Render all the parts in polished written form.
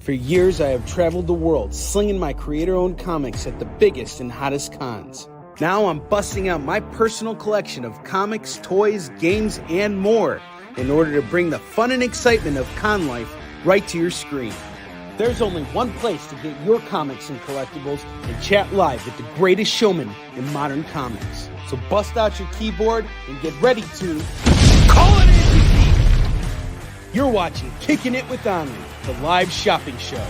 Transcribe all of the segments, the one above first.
For years, I have traveled the world slinging my creator-owned comics at the biggest and hottest cons. Now I'm busting out my personal collection of comics, toys, games, and more in order to bring the fun and excitement of con life right to your screen. There's only one place to get your comics and collectibles and chat live with the greatest showman in modern comics. So bust out your keyboard and get ready to call it in. You're watching Kickin' It with Onrie, the live shopping show.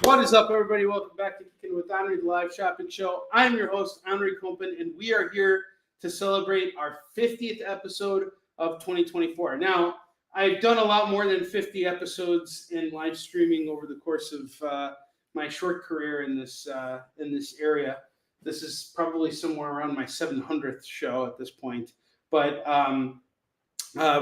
What is up, everybody? Welcome back to Kickin' It with Onrie, the live shopping show. I'm your host, Onrie Kompen, and we are here to celebrate our 50th episode of 2024. Now, I've done a lot more than 50 episodes in live streaming over the course of my short career in this area. This is probably somewhere around my 700th show at this point. But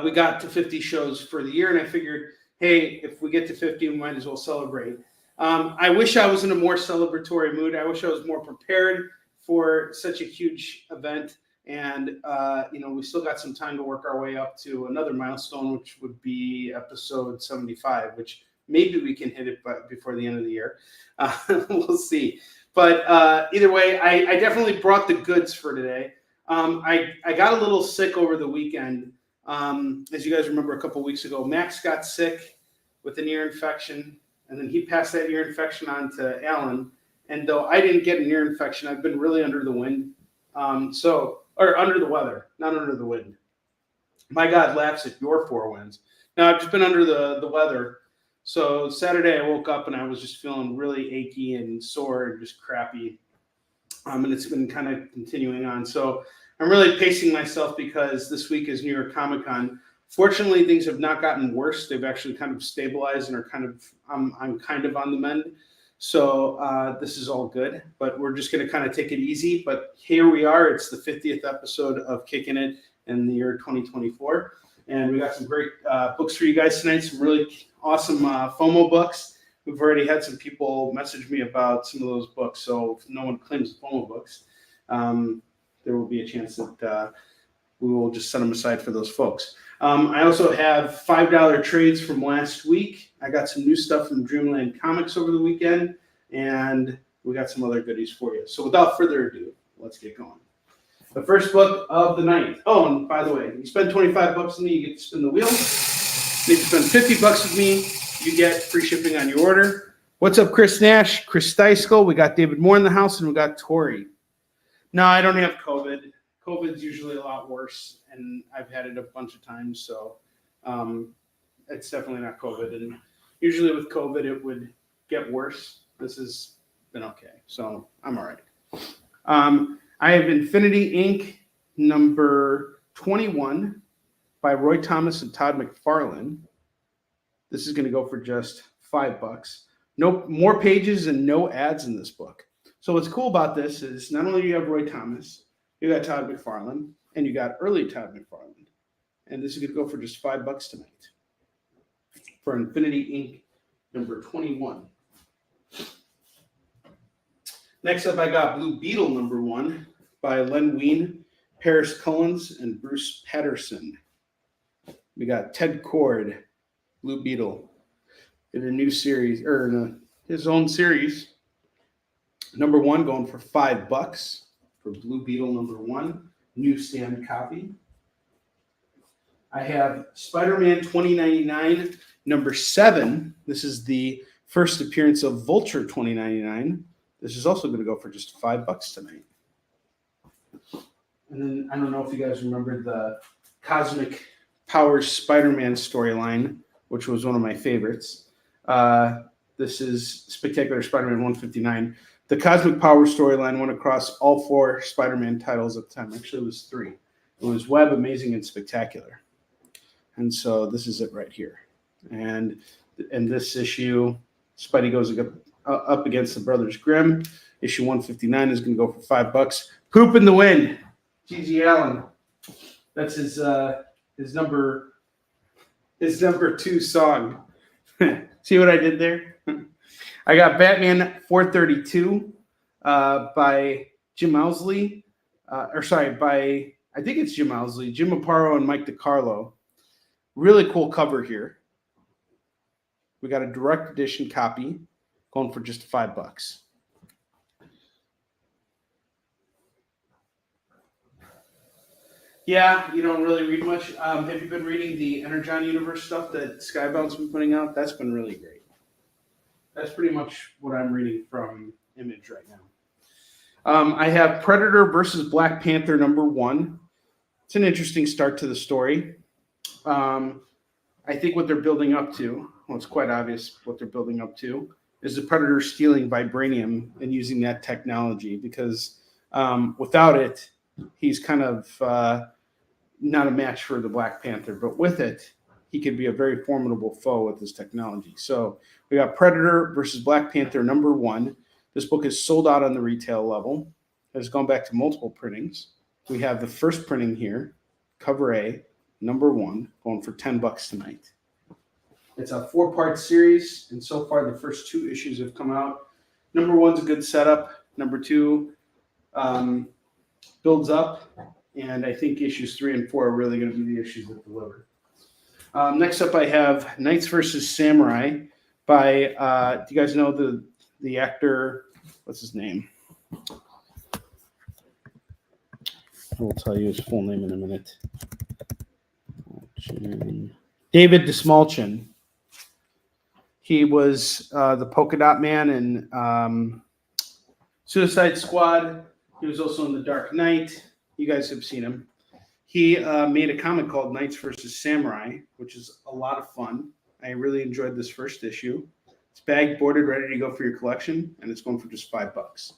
we got to 50 shows for the year, and I figured, hey, if we get to 50, we might as well celebrate. I wish I was in a more celebratory mood. I wish I was more prepared for such a huge event. And, we still got some time to work our way up to another milestone, which would be episode 75, which maybe we can hit it before the end of the year. We'll see. But either way, I definitely brought the goods for today. I got a little sick over the weekend. As you guys remember, a couple weeks ago, Max got sick with an ear infection, and then he passed that ear infection on to Alan. And though I didn't get an ear infection, I've been really under the wind. Or under the weather, not under the wind. My God laughs at your four winds. Now, I've just been under the weather. So Saturday I woke up and I was just feeling really achy and sore and just crappy. And it's been kind of continuing on. So I'm really pacing myself because this week is New York Comic Con. Fortunately, things have not gotten worse. They've actually kind of stabilized and are I'm kind of on the mend. So this is all good, but we're just going to kind of take it easy. But here we are. It's the 50th episode of Kickin' It in the year 2024. And we got some great books for you guys tonight, some really awesome FOMO books. We've already had some people message me about some of those books. So if no one claims FOMO books, there will be a chance that we will just set them aside for those folks. I also have $5 trades from last week. I got some new stuff from Dreamland Comics over the weekend, and we got some other goodies for you. So without further ado, let's get going. The first book of the night. Oh, and by the way, you spend 25 bucks with me, you get to spin the wheel. If you spend 50 bucks with me, you get free shipping on your order. What's up, Chris Nash, Chris Steisko? We got David Moore in the house, and we got Tori. No, I don't have COVID. COVID's usually a lot worse, and I've had it a bunch of times, so it's definitely not COVID. And usually with COVID, it would get worse. This has been okay, so I'm all right. I have Infinity Inc. number 21 by Roy Thomas and Todd McFarlane. This is going to go for just $5. No more pages and no ads in this book. So what's cool about this is not only do you have Roy Thomas, you got Todd McFarlane, and you got early Todd McFarlane. And this is going to go for just $5 tonight for Infinity Inc. number 21. Next up, I got Blue Beetle number 1 by Len Wein, Paris Cullens, and Bruce Patterson. We got Ted Cord, Blue Beetle, in a new series, or in his own series. Number 1 going for $5 for Blue Beetle number 1, newsstand copy. I have Spider-Man 2099 number 7. This is the first appearance of Vulture 2099. This is also going to go for just $5 tonight. And then I don't know if you guys remember the Cosmic Powers Spider-Man storyline, which was one of my favorites. This is Spectacular Spider-Man 159. The Cosmic Power storyline went across all 4 Spider-Man titles at the time. Actually, it was 3. It was Web, Amazing, and Spectacular. And so this is it right here. And in this issue, Spidey goes up against the Brothers Grimm. Issue 159 is going to go for $5. Poop in the Wind, G.G. Allen. That's his number 2 song. See what I did there? I got Batman 432 by Jim Owsley. I think it's Jim Owsley, Jim Aparo, and Mike DiCarlo. Really cool cover here. We got a direct edition copy going for just $5. Yeah, you don't really read much. Have you been reading the Energon Universe stuff that Skybound's been putting out? That's been really great. That's pretty much what I'm reading from Image right now. I have Predator versus Black Panther #1. It's an interesting start to the story. I think what they're building up to, well, it's quite obvious what they're building up to, is the Predator stealing vibranium and using that technology, because without it, he's kind of not a match for the Black Panther. But with it, he could be a very formidable foe with this technology. So we got Predator versus Black Panther #1. This book is sold out on the retail level. It has gone back to multiple printings. We have the first printing here, cover A, #1, going for $10 tonight. It's a 4-part series, and so far the first 2 issues have come out. #1's a good setup. #2 builds up, and I think issues 3 and 4 are really going to be the issues that deliver. Next up, I have Knights versus Samurai by, do you guys know the actor? What's his name? I will tell you his full name in a minute. David Desmalchin. He was the Polka Dot Man in Suicide Squad. He was also in The Dark Knight. You guys have seen him. He made a comic called Knights versus Samurai, which is a lot of fun. I really enjoyed this first issue. It's bag boarded, ready to go for your collection, and it's going for just $5.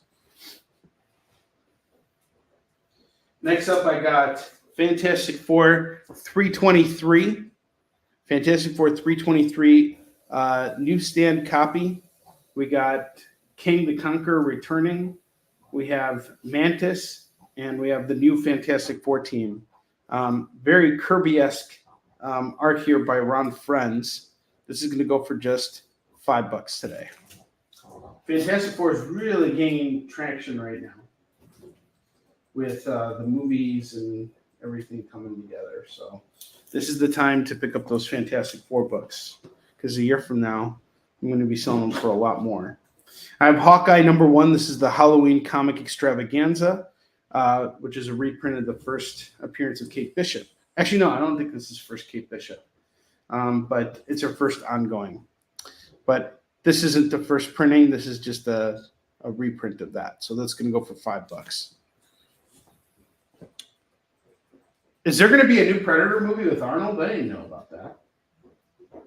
Next up, I got Fantastic Four 323. Fantastic Four 323 newsstand copy. We got King the Conqueror returning. We have Mantis, and we have the new Fantastic Four team. Very Kirby-esque art here by Ron Frenz. This is going to go for just $5 today. Fantastic Four is really gaining traction right now with the movies and everything coming together. So this is the time to pick up those Fantastic Four books, because a year from now, I'm going to be selling them for a lot more. I have Hawkeye #1. This is the Halloween comic extravaganza, which is a reprint of the first appearance of Kate Bishop. Actually, no, I don't think this is first Kate Bishop, but it's her first ongoing. But this isn't the first printing. This is just a reprint of that. So that's going to go for $5. Is there going to be a new Predator movie with Arnold? I didn't know about that.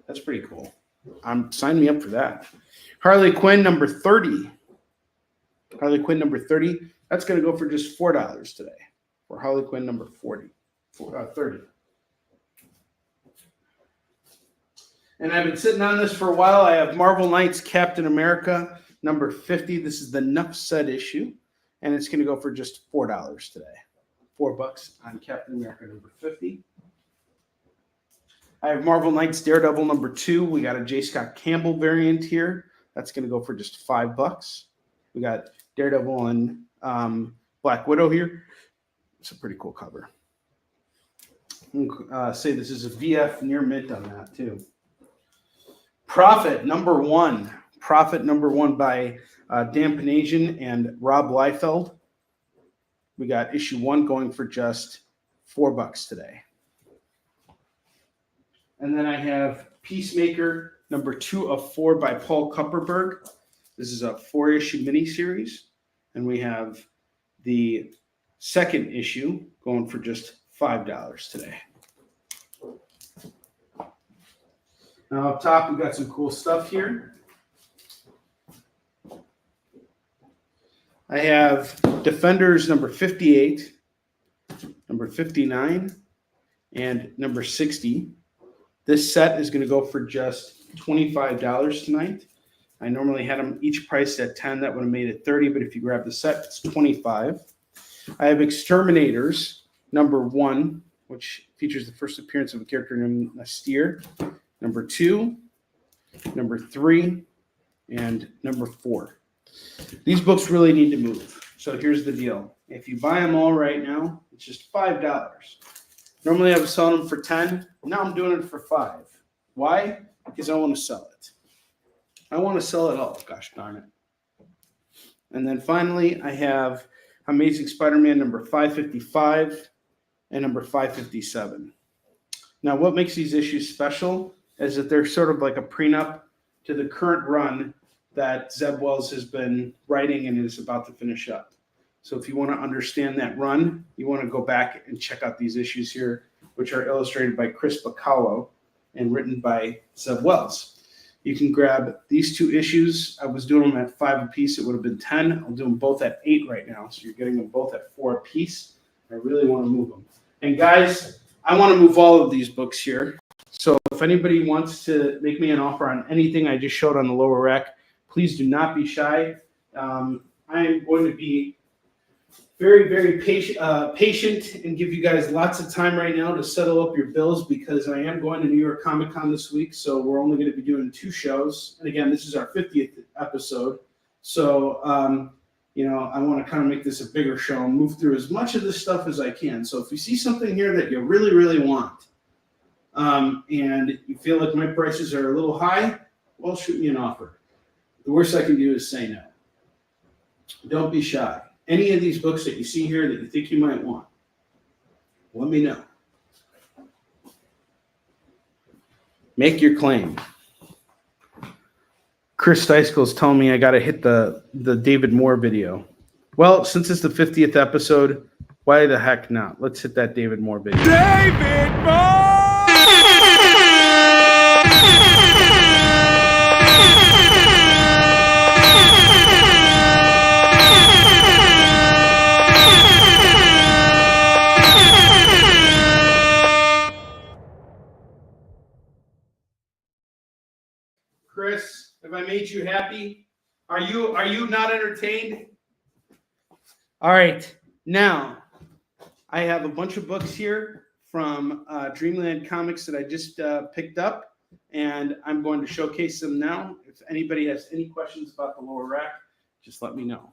That's pretty cool. Sign me up for that. Harley Quinn #30. Harley Quinn #30. That's going to go for just $4 today. For Harley Quinn #30. And I've been sitting on this for a while. I have Marvel Knights Captain America #50. This is the Nuff Said issue, and it's going to go for just $4 today. $4 on Captain America #50. I have Marvel Knights Daredevil #2. We got a J. Scott Campbell variant here. That's going to go for just $5. We got Daredevil and Black Widow here. It's a pretty cool cover. Say this is a VF near mint on that too. Prophet #1. Prophet #1 by Dan Panasian and Rob Liefeld. We got issue 1 going for just $4 today. And then I have Peacemaker #2 of 4 by Paul Kupperberg. This is a 4-issue miniseries. And we have the second issue going for just $5 today. Now up top, we got some cool stuff here. I have Defenders #58, #59, and #60. This set is going to go for just $25 tonight. I normally had them each priced at $10. That would have made it $30, but if you grab the set, it's $25. I have Exterminators #1, which features the first appearance of a character named Nastir. #2, #3, and #4. These books really need to move. So here's the deal. If you buy them all right now, it's just $5. Normally I was selling them for $10. Now I'm doing it for $5. Why? Because I want to sell it. I want to sell it all. Gosh darn it. And then finally, I have Amazing Spider-Man number 555 and number 557. Now, what makes these issues special is that they're sort of like a prenup to the current run that Zeb Wells has been writing and is about to finish up. So if you want to understand that run, you want to go back and check out these issues here, which are illustrated by Chris Bacallo and written by Zeb Wells. You can grab these two issues. I was doing them at 5 apiece. It would have been 10. I'll do them both at 8 right now. So you're getting them both at 4 apiece. I really want to move them. And guys, I want to move all of these books here. So if anybody wants to make me an offer on anything I just showed on the lower rack, please do not be shy. I am going to be very, very patient and give you guys lots of time right now to settle up your bills because I am going to New York Comic Con this week. So we're only going to be doing 2 shows. And again, this is our 50th episode. So, I want to kind of make this a bigger show and move through as much of this stuff as I can. So if you see something here that you really, really want, and you feel like my prices are a little high, well, shoot me an offer. The worst I can do is say no. Don't be shy. Any of these books that you see here that you think you might want, let me know. Make your claim. Chris Steisel's telling me I got to hit the David Moore video. Well, since it's the 50th episode, why the heck not? Let's hit that David Moore video. David Moore! Chris, have I made you happy? Are you not entertained? All right. Now, I have a bunch of books here from Dreamland Comics that I just picked up, and I'm going to showcase them now. If anybody has any questions about the lower rack, just let me know.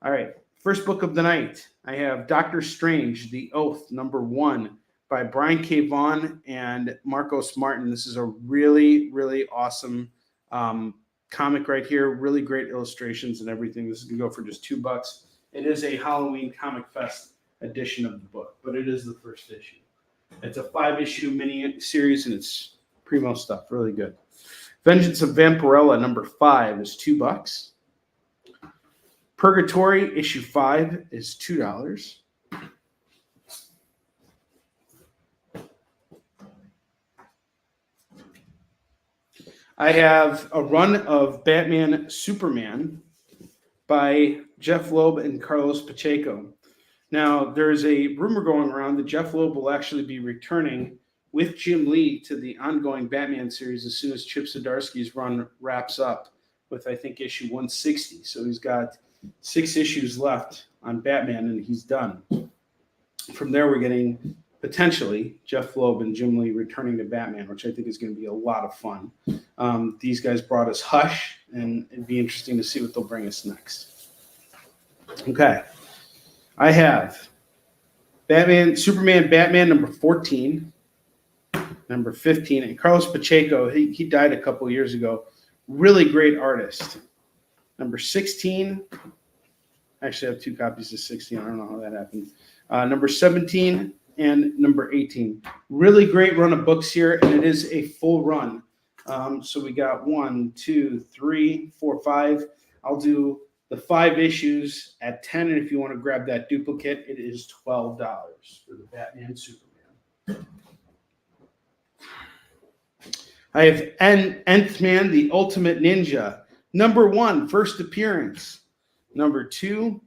All right. First book of the night, I have Doctor Strange, The Oath, number 1, by Brian K. Vaughan and Marcos Martin. This is a really, really awesome comic right here. Really great illustrations and everything. This is going to go for just $2. It is a Halloween Comic Fest edition of the book, but it is the first issue. It's a 5-issue mini series, and it's primo stuff. Really good. Vengeance of Vampirella, number 5, is $2. Purgatory, issue 5, is $2. I have a run of Batman Superman by Jeff Loeb and Carlos Pacheco. Now, there's a rumor going around that Jeff Loeb will actually be returning with Jim Lee to the ongoing Batman series as soon as Chip Zdarsky's run wraps up with, I think, issue 160. So he's got 6 issues left on Batman, and he's done. From there, we're getting potentially Jeff Loeb and Jim Lee returning to Batman, which I think is going to be a lot of fun. These guys brought us Hush, and it'd be interesting to see what they'll bring us next. Okay. I have Superman, Batman, number 14, number 15, and Carlos Pacheco, he died a couple years ago. Really great artist. Number 16, actually I have 2 copies of 16. I don't know how that happened. Number 17 and number 18. Really great run of books here, and it is a full run. So we got 1, 2, 3, 4, 5. I'll do the 5 issues at 10, and if you want to grab that duplicate, it is $12 for the Batman Superman. I have Nth Man, the Ultimate Ninja, number 1, first appearance, number 2,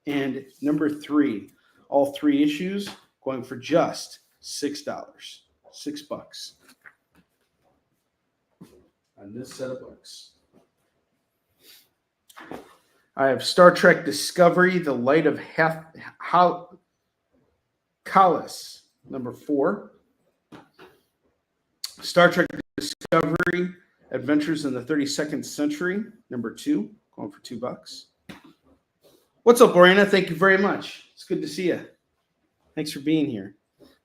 and number 3. All 3 issues going for just $6, $6 on this set of books. I have Star Trek Discovery, The Light of Kallus, number 4. Star Trek Discovery, Adventures in the 32nd Century, number 2, going for $2. What's up, Lorena? Thank you very much. It's good to see you. Thanks for being here.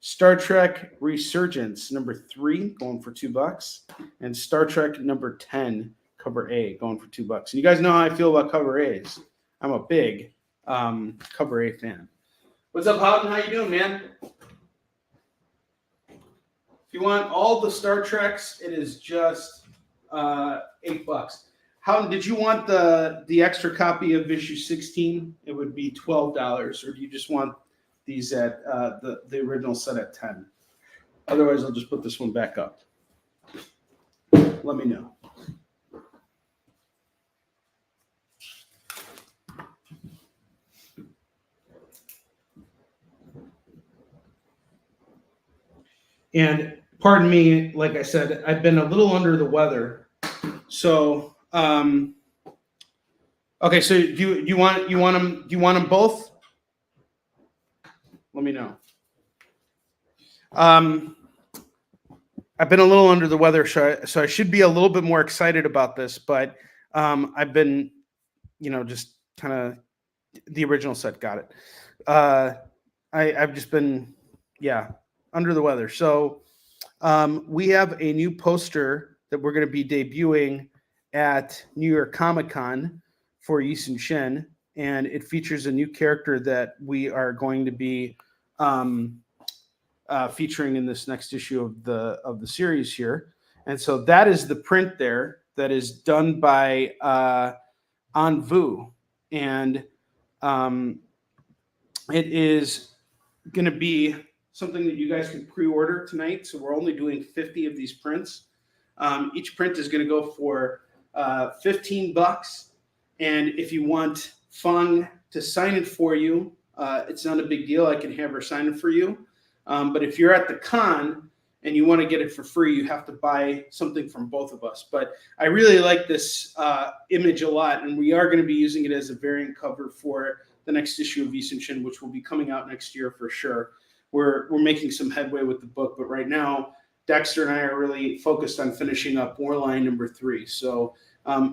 Star Trek Resurgence, number 3, going for $2. And Star Trek number 10, Cover A going for $2. And you guys know how I feel about cover A's. I'm a big cover A fan. What's up, Houghton? How you doing, man? If you want all the Star Treks, it is just $8. Houghton, did you want the extra copy of issue 16? It would be $12. Or do you just want these at the original set at 10? Otherwise, I'll just put this one back up. Let me know. And pardon me, like I said, I've been a little under the weather. So, okay. So do you want them both? Let me know. I've been a little under the weather, so I should be a little bit more excited about this. But I've been, just kind of the original set. Got it. I've just been, under the weather. So we have a new poster that we're going to be debuting at New York Comic Con for Yisun Shin, and it features a new character that we are going to be featuring in this next issue of the series here. And so that is the print there that is done by Onrie, and it is going to be something that you guys can pre-order tonight. So we're only doing 50 of these prints. Each print is going to go for $15. And if you want Fung to sign it for you, it's not a big deal. I can have her sign it for you. But if you're at the con and you want to get it for free, you have to buy something from both of us. But I really like this image a lot, and we are going to be using it as a variant cover for the next issue of Yisun Shin, which will be coming out next year for sure. We're making some headway with the book, but right now Dexter and I are really focused on finishing up Warline number 3. So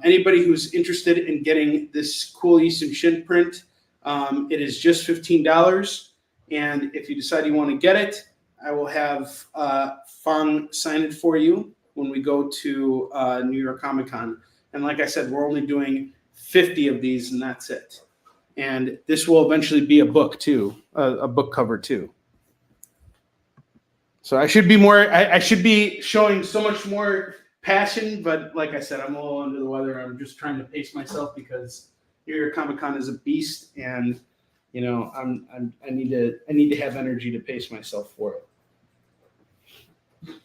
anybody who's interested in getting this cool Yisun Shin print, it is just $15. And if you decide you want to get it, I will have Fang sign it for you when we go to New York Comic Con. And like I said, we're only doing 50 of these, and that's it. And this will eventually be a book too, a book cover too. So I should be more. I should be showing so much more passion, but like I said, I'm a little under the weather. I'm just trying to pace myself because New York Comic Con is a beast, and I need to have energy to pace myself for it.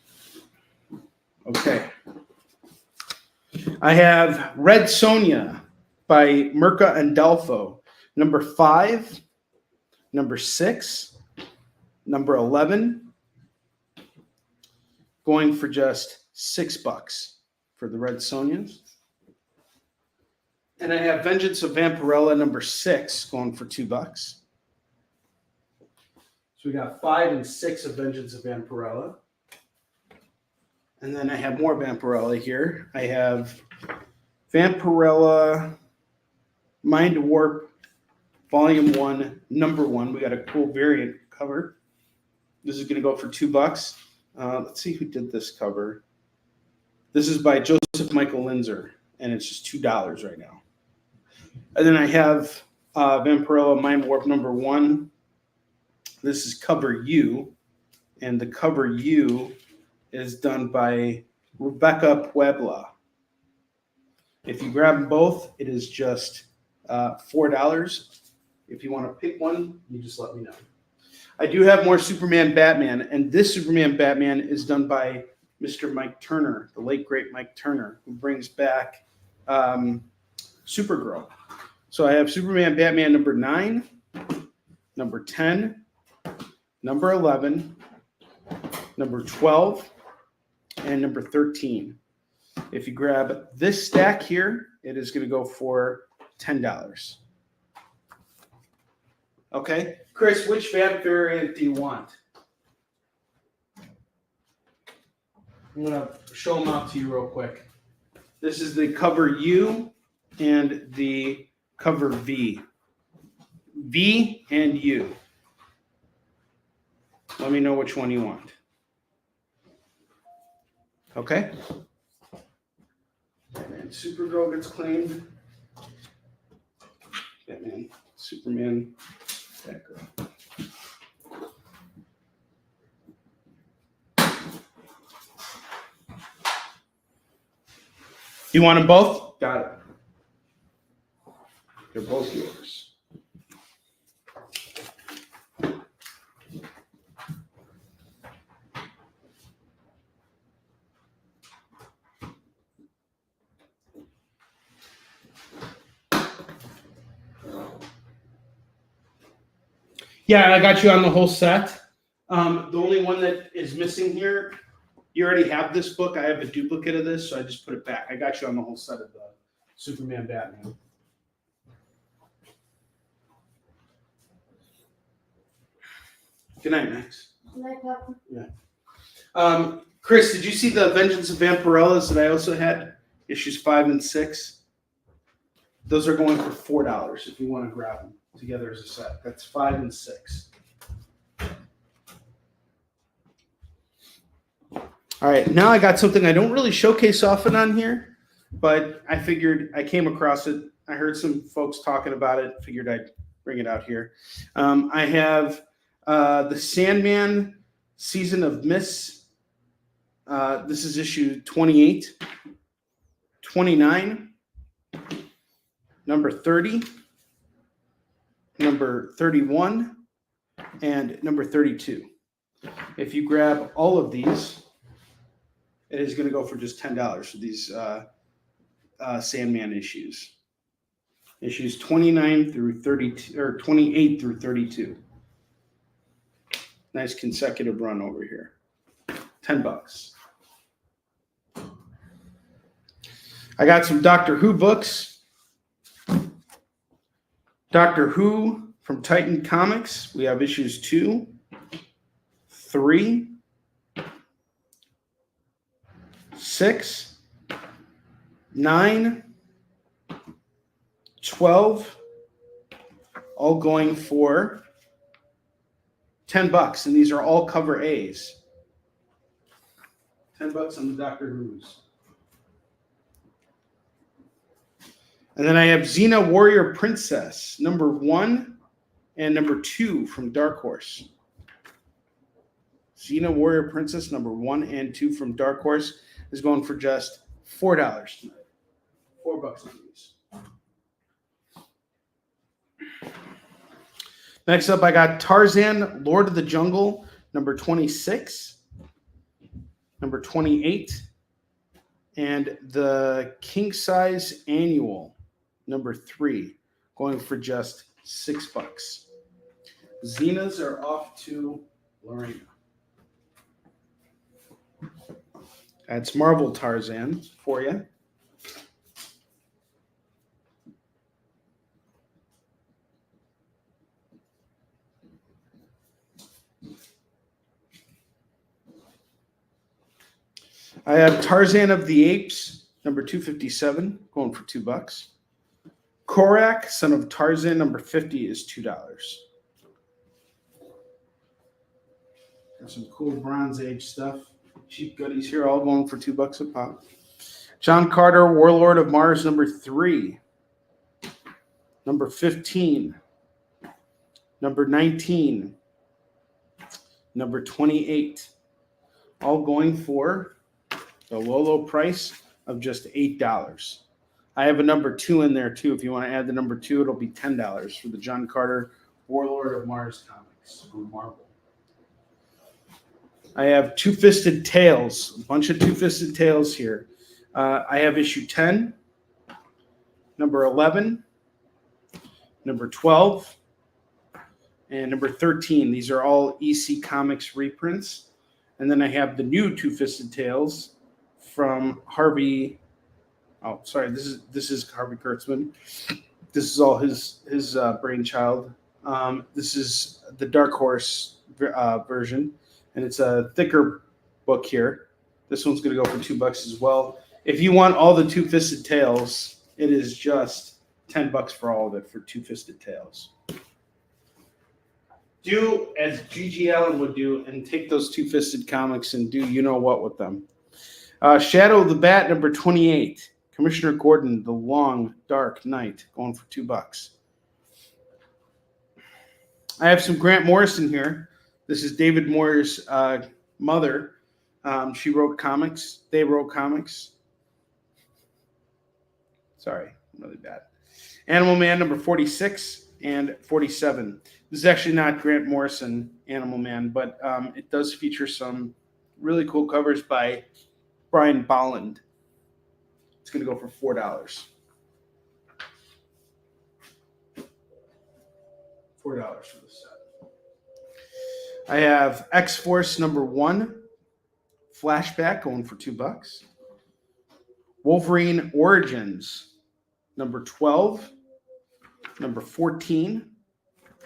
Okay. I have Red Sonja by Mirka and Delfo, number 5, number 6, number 11. Going for just $6 for the Red Sonjas. And I have Vengeance of Vampirella number 6 going for $2. So we got 5 and 6 of Vengeance of Vampirella. And then I have more Vampirella here. I have Vampirella Mind Warp Volume 1, number 1. We got a cool variant cover. This is going to go for $2. Let's see who did this cover. This is by Joseph Michael Linzer, and it's just $2 right now. And then I have Vampirella Mind Warp number 1. This is cover U, and the cover U is done by Rebecca Puebla. If you grab them both, it is just $4. If you want to pick one, you just let me know. I do have more Superman Batman, and this Superman Batman is done by Mr. Mike Turner, the late great Mike Turner, who brings back Supergirl. So I have Superman Batman number 9, number 10, number 11, number 12, and number 13. If you grab this stack here, it is going to go for $10. Okay, Chris, which vamp variant do you want? I'm going to show them out to you real quick. This is the cover U and the cover V. V and U. Let me know which one you want. Okay? Supergirl gets claimed. Batman, Superman, Batgirl. You want them both? Got it. They're both yours. Yeah, I got you on the whole set. The only one that is missing here, you already have this book. I have a duplicate of this, so I just put it back. I got you on the whole set of the Superman Batman. Good night, Max. Good night, Papa. Yeah. Chris, did you see the Vengeance of Vampirellas that I also had? Issues 5 and 6. Those are going for $4 if you want to grab them together as a set. That's 5 and 6. All right, now I got something I don't really showcase often on here, but I figured I came across it. I heard some folks talking about it. Figured I'd bring it out here. I have the Sandman Season of Mists. This is issue 28, 29, number 30, number 31, and number 32. If you grab all of these, it is going to go for just $10 for these Sandman issues. Issues 29 through 32, or 28 through 32. Nice consecutive run over here. $10. I got some Doctor Who books. Doctor Who from Titan Comics. We have issues 2, 3, 6, 9, 12, all going for $10, and these are all cover A's. $10 on the Doctor Who's. And then I have Xena Warrior Princess, number 1 and number 2 from Dark Horse. Xena Warrior Princess, number 1 and 2 from Dark Horse, is going for just $4 tonight. $4 on these. Next up, I got Tarzan, Lord of the Jungle, number 26, number 28, and the King Size Annual, number 3, going for just $6. Xenas are off to Lorena. That's Marvel Tarzan for you. I have Tarzan of the Apes, number 257, going for $2. Korak, Son of Tarzan, number 50 is $2. Got some cool Bronze Age stuff. Cheap goodies here, all going for $2 a pop. John Carter, Warlord of Mars, number 3. Number 15. Number 19. Number 28. All going for the low price of just $8. I have a number 2 in there too. If you want to add the number 2, it'll be $10 for the John Carter Warlord of Mars comics from Marvel. I have Two-Fisted Tales, a bunch of Two-Fisted Tales here. I have issue 10, number 11, number 12, and number 13. These are all EC Comics reprints. And then I have the new Two-Fisted Tales from Harvey. Oh, sorry, this is Harvey Kurtzman. This is all his brainchild. This is the Dark Horse version, and it's a thicker book here. This one's going to go for $2 as well. If you want all the Two-Fisted Tales, it is just $10 for all of it for Two-Fisted Tales. Do as G.G. Allen would do and take those Two-Fisted comics and do you know what with them. Shadow of the Bat, number 28, Commissioner Gordon, The Long Dark Night, going for $2. I have some Grant Morrison here. This is David Moore's mother. She wrote comics. They wrote comics. Sorry, really bad. Animal Man number 46 and 47. This is actually not Grant Morrison Animal Man, but it does feature some really cool covers by Brian Bolland. It's going to go for $4. $4 for this set. I have X-Force number 1, Flashback, going for $2. Wolverine Origins number 12, number 14,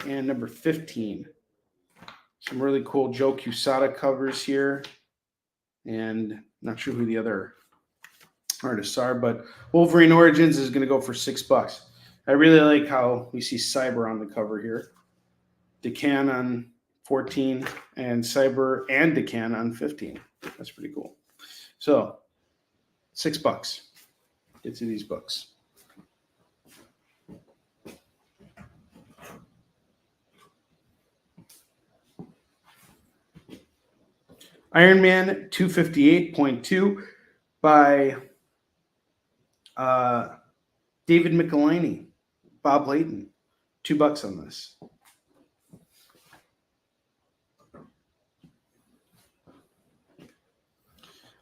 and number 15. Some really cool Joe Quesada covers here. And not sure who the other artists are, but Wolverine Origins is going to go for $6. I really like how we see Cyber on the cover here. Decan on 14 and Cyber and Decan on 15. That's pretty cool. So $6. Get to these books. Iron Man 258.2 by David Michelinie, Bob Layton. $2 on this.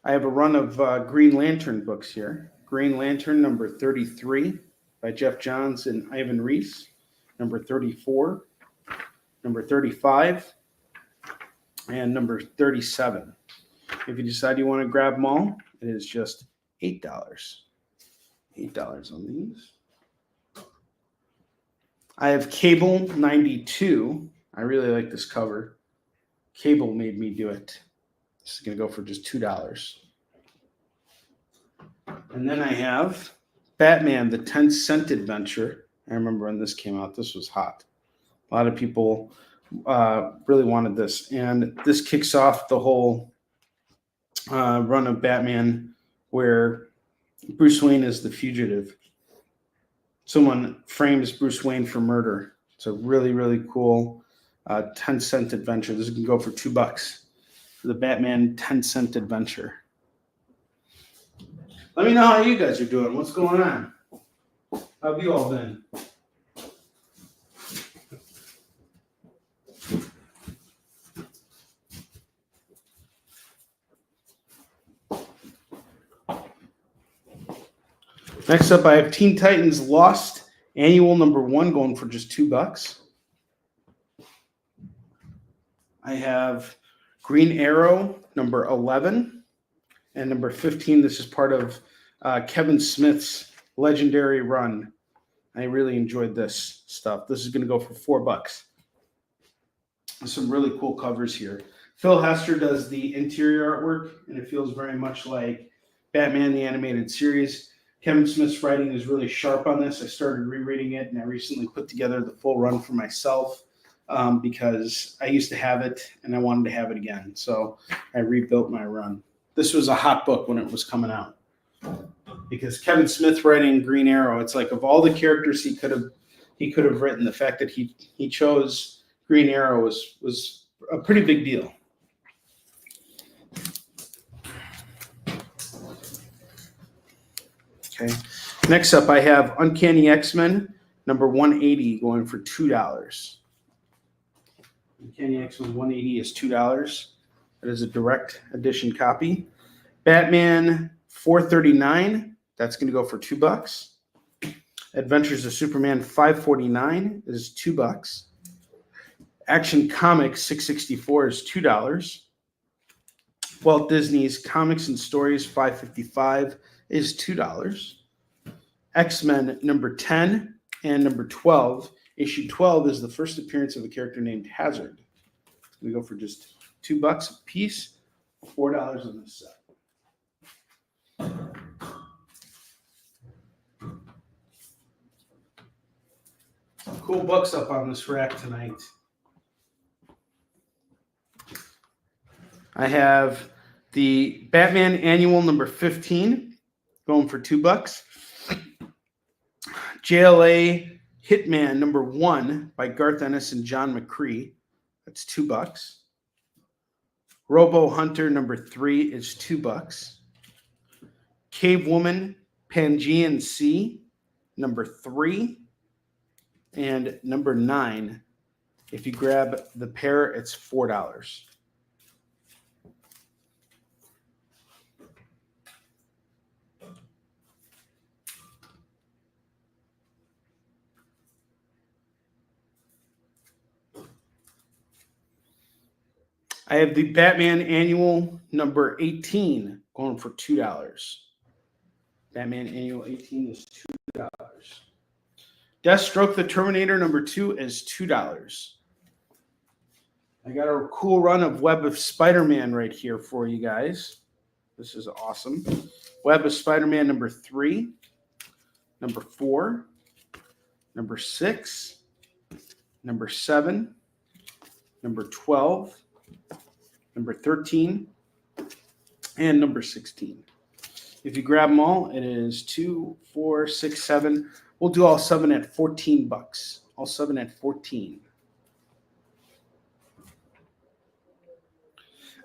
I have a run of Green Lantern books here. Green Lantern number 33 by Jeff Johns and Ivan Reis. Number 34, number 35, and number 37. If you decide you want to grab them all, it is just $8. $8 on these. I have Cable 92. I really like this cover. Cable made me do it. This is going to go for just $2. And then I have Batman, the 10-Cent Adventure. I remember when this came out. This was hot. A lot of people really wanted this. And this kicks off the whole run of Batman where Bruce Wayne is the fugitive. Someone frames Bruce Wayne for murder. It's a really, really cool 10-Cent Adventure. This can go for $2 for the Batman 10-Cent Adventure. Let me know how you guys are doing. What's going on? How have you all been? Next up, I have Teen Titans Lost Annual number 1 going for just $2. I have Green Arrow number 11 and number 15. This is part of Kevin Smith's legendary run. I really enjoyed this stuff. This is going to go for $4. There's some really cool covers here. Phil Hester does the interior artwork, and it feels very much like Batman the Animated Series. Kevin Smith's writing is really sharp on this. I started rereading it, and I recently put together the full run for myself because I used to have it, and I wanted to have it again. So I rebuilt my run. This was a hot book when it was coming out because Kevin Smith writing Green Arrow, it's like of all the characters he could have written, the fact that he chose Green Arrow was a pretty big deal. Okay. Next up, I have Uncanny X-Men number 180 going for $2. Uncanny X-Men 180 is $2. That is a direct edition copy. Batman 439, that's going to go for $2. Adventures of Superman 549 is $2. Action Comics 664 is $2. Walt Disney's Comics and Stories 555 is $2. X-Men number 10 and number 12. Issue 12 is the first appearance of a character named Hazard. It's going to go for just $2 a piece, $4 on this set. Some cool books up on this rack tonight. I have the Batman Annual number 15 going for $2. JLA Hitman #1 by Garth Ennis and John McCree. That's $2. Robo Hunter #3 is $2. Cave Woman Pangean C #3 and #9. If you grab the pair, it's $4. I have the Batman Annual #18 going for $2. Batman Annual 18 is $2. Deathstroke the Terminator #2 is $2. I got a cool run of Web of Spider-Man right here for you guys. This is awesome. Web of Spider-Man #3, #4, #6, #7, #12, #13, and #16. If you grab them all, it is 2, 4, 6, 7. We'll do all 7 at $14. All 7 at 14.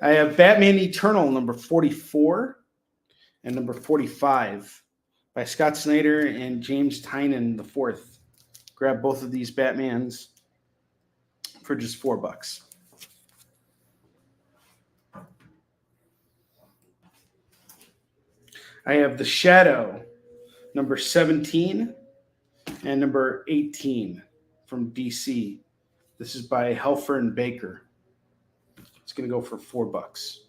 I have Batman Eternal #44 and #45 by Scott Snyder and James Tynion IV. Grab both of these Batmans for just $4. I have The Shadow #17 and #18 from DC. This is by Helfer and Baker. It's going to go for $4.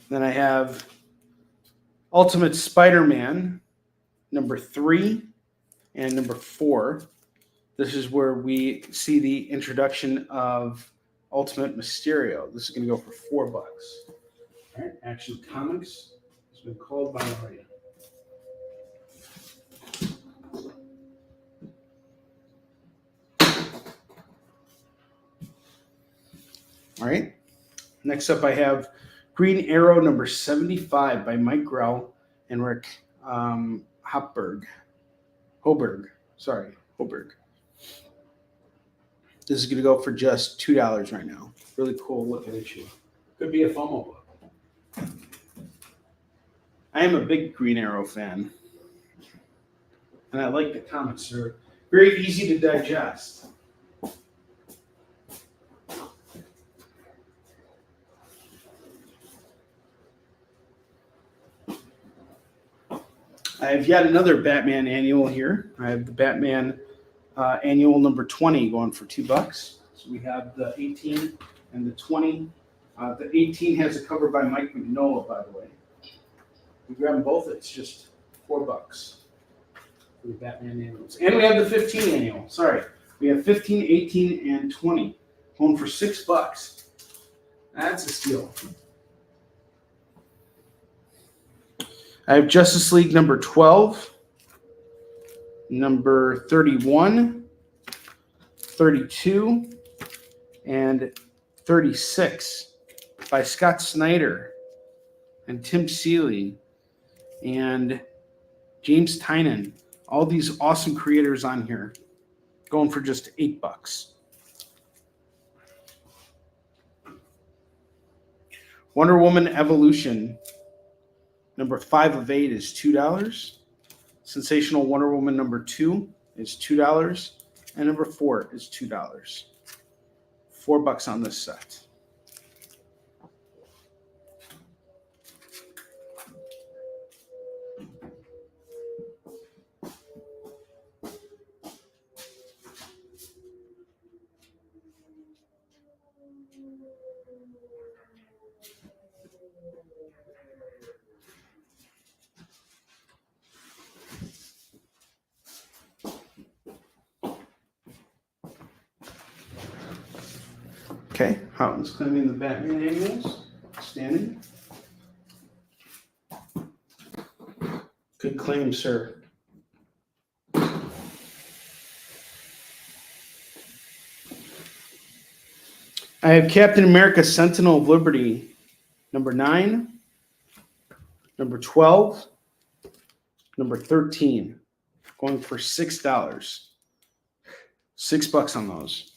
Then I have Ultimate Spider-Man #3 and #4. This is where we see the introduction of Ultimate Mysterio. This is going to go for $4. All right, Action Comics has been called by Onrie. All right. Next up, I have Green Arrow #75 by Mike Grell and Rick Hoberg. This is going to go for just $2 right now. Really cool looking issue. Could be a FOMO book. I am a big Green Arrow fan. And I like the comics. They're very easy to digest. I have yet another Batman Annual here. I have the Batman Annual #20 going for $2. So we have the 18 and the 20. The 18 has a cover by Mike Mignola, by the way. We grab them both. It's just $4 for the Batman Annuals. And we have the 15 Annual. Sorry. We have 15, 18, and 20 going for $6. That's a steal. I have Justice League #12, #31, 32, and 36 by Scott Snyder and Tim Seeley and James Tynion. All these awesome creators on here going for just $8. Wonder Woman Evolution #5 of 8 is $2. Sensational Wonder Woman #2 is $2. And #4 is $2. $4 on this set. Okay, Houghton's claiming the Batman Annuals. Standing. Good claim, sir. I have Captain America Sentinel of Liberty number 9, number 12, number 13, going for $6. $6 on those.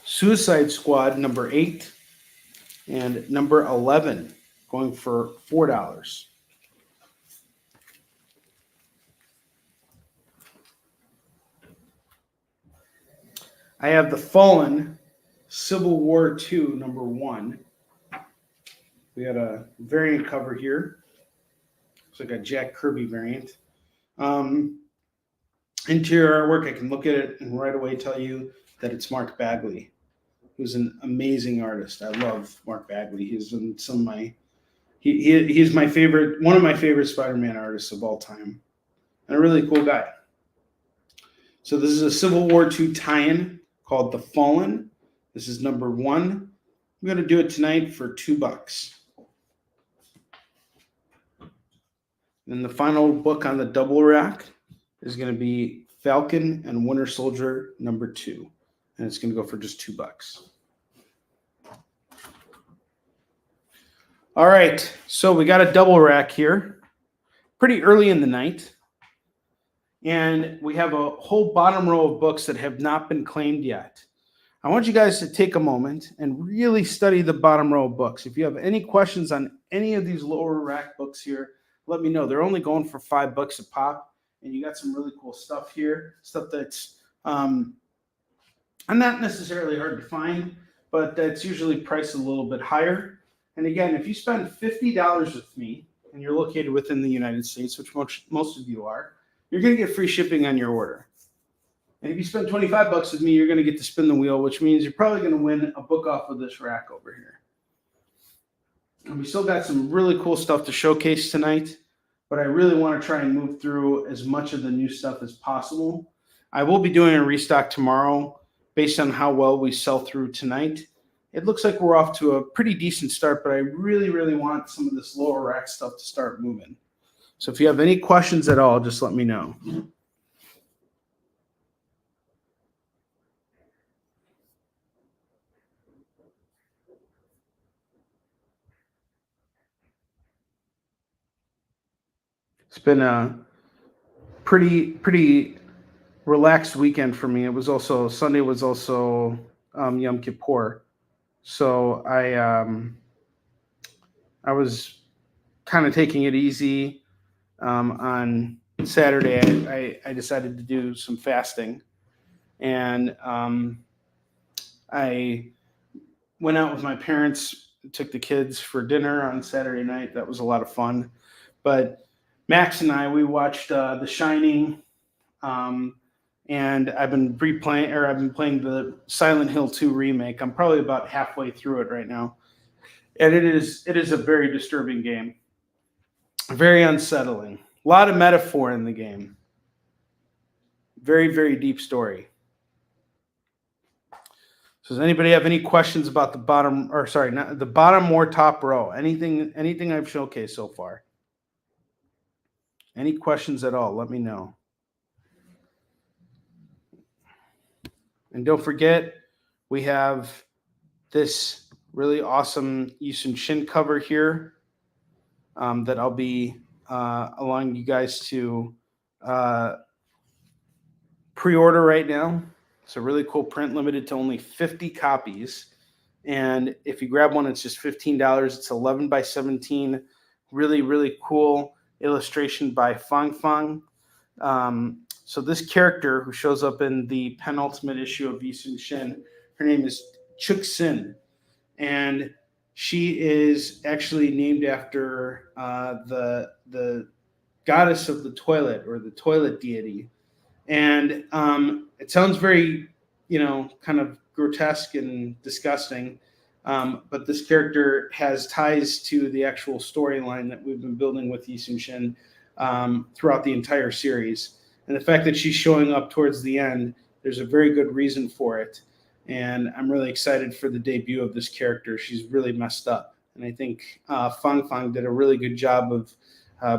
Suicide Squad, number 8, and number 11, going for $4. I have The Fallen, Civil War II, number 1. We got a variant cover here. Looks like a Jack Kirby variant. Interior artwork, I can look at it and right away tell you that it's Mark Bagley, who's an amazing artist. I love Mark Bagley. He's in some of my he's my favorite, one of my favorite Spider-Man artists of all time, and a really cool guy. So this is a Civil War II tie-in called The Fallen. This is number 1. I'm going to do it tonight for $2. And the final book on the double rack is going to be Falcon and Winter Soldier number 2. And it's going to go for just $2. All right. So we got a double rack here pretty early in the night. And we have a whole bottom row of books that have not been claimed yet. I want you guys to take a moment and really study the bottom row of books. If you have any questions on any of these lower rack books here, let me know. They're only going for $5 a pop, and you got some really cool stuff here. Stuff that's not necessarily hard to find, but that's usually priced a little bit higher. And again, if you spend $50 with me, and you're located within the United States, which most of you are, you're going to get free shipping on your order. And if you spend $25 with me, you're going to get to spin the wheel, which means you're probably going to win a book off of this rack over here. And we still got some really cool stuff to showcase tonight, but I really want to try and move through as much of the new stuff as possible. I will be doing a restock tomorrow based on how well we sell through tonight. It looks like we're off to a pretty decent start, but I really, really want some of this lower rack stuff to start moving. So if you have any questions at all, just let me know. It's been a pretty relaxed weekend for me. It was also Sunday was also Yom Kippur, so I was kind of taking it easy. On Saturday, I decided to do some fasting, and I went out with my parents, took the kids for dinner on Saturday night. That was a lot of fun. But Max and I, we watched The Shining, and I've been playing the Silent Hill 2 remake. I'm probably about halfway through it right now, and it is a very disturbing game. Very unsettling. A lot of metaphor in the game. Very, very deep story. So does anybody have any questions about the bottom, or sorry, not the bottom or top row? Anything I've showcased so far? Any questions at all? Let me know. And don't forget, we have this really awesome Yisun Shin cover here. That I'll be allowing you guys to pre-order right now. It's a really cool print, limited to only 50 copies. And if you grab one, it's just $15. It's 11 by 17. Really, really cool illustration by Fang Fang. So this character who shows up in the penultimate issue of Yisun Shin, her name is Chuk Sin. And she is actually named after the goddess of the toilet, or the toilet deity. And it sounds very, kind of grotesque and disgusting. But this character has ties to the actual storyline that we've been building with Yisun Shin throughout the entire series. And the fact that she's showing up towards the end, there's a very good reason for it. And I'm really excited for the debut of this character. She's really messed up. And I think Fang Fang did a really good job of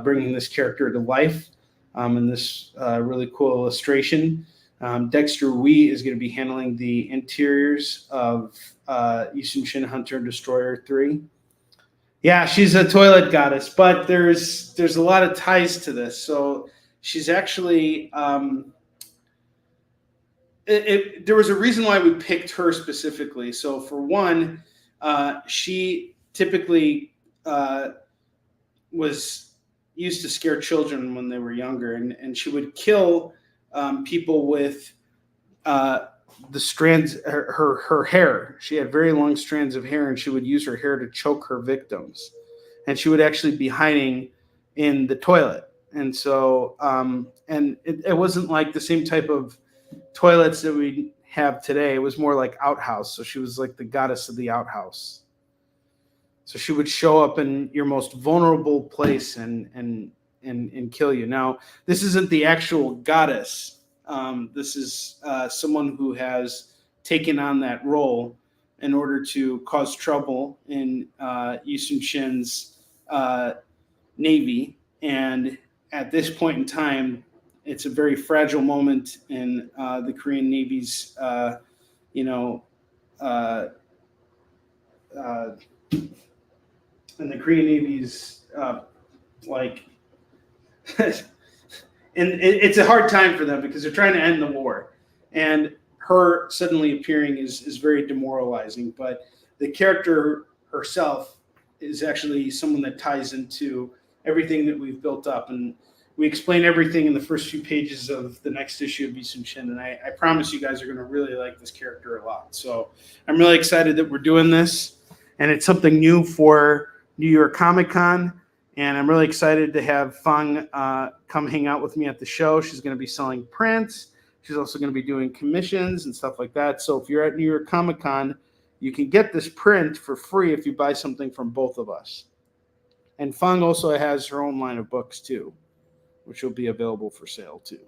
bringing this character to life in this really cool illustration. Dexter Wee is going to be handling the interiors of Yusum Shin Hunter Destroyer 3. Yeah, she's a toilet goddess, but there's a lot of ties to this. So she's actually there was a reason why we picked her specifically. So for one, she typically was used to scare children when they were younger, and she would kill people with the strands, her hair. She had very long strands of hair, and she would use her hair to choke her victims. And she would actually be hiding in the toilet. And so, and it wasn't like the same type of toilets that we have today. It was more like outhouse. So she was like the goddess of the outhouse. So she would show up in your most vulnerable place and kill you. Now, this isn't the actual goddess. This is someone who has taken on that role in order to cause trouble in Yusum Shin's Navy. And at this point in time, it's a very fragile moment in the Korean Navy's, in the Korean Navy's, and it's a hard time for them because they're trying to end the war. And her suddenly appearing is very demoralizing. But the character herself is actually someone that ties into everything that we've built up. And we explain everything in the first few pages of the next issue of Yusum Shin. And I promise you guys are going to really like this character a lot. So I'm really excited that we're doing this. And it's something new for New York Comic Con. And I'm really excited to have Fang come hang out with me at the show. She's going to be selling prints. She's also going to be doing commissions and stuff like that. So if you're at New York Comic Con, you can get this print for free if you buy something from both of us. And Fang also has her own line of books too, which will be available for sale too.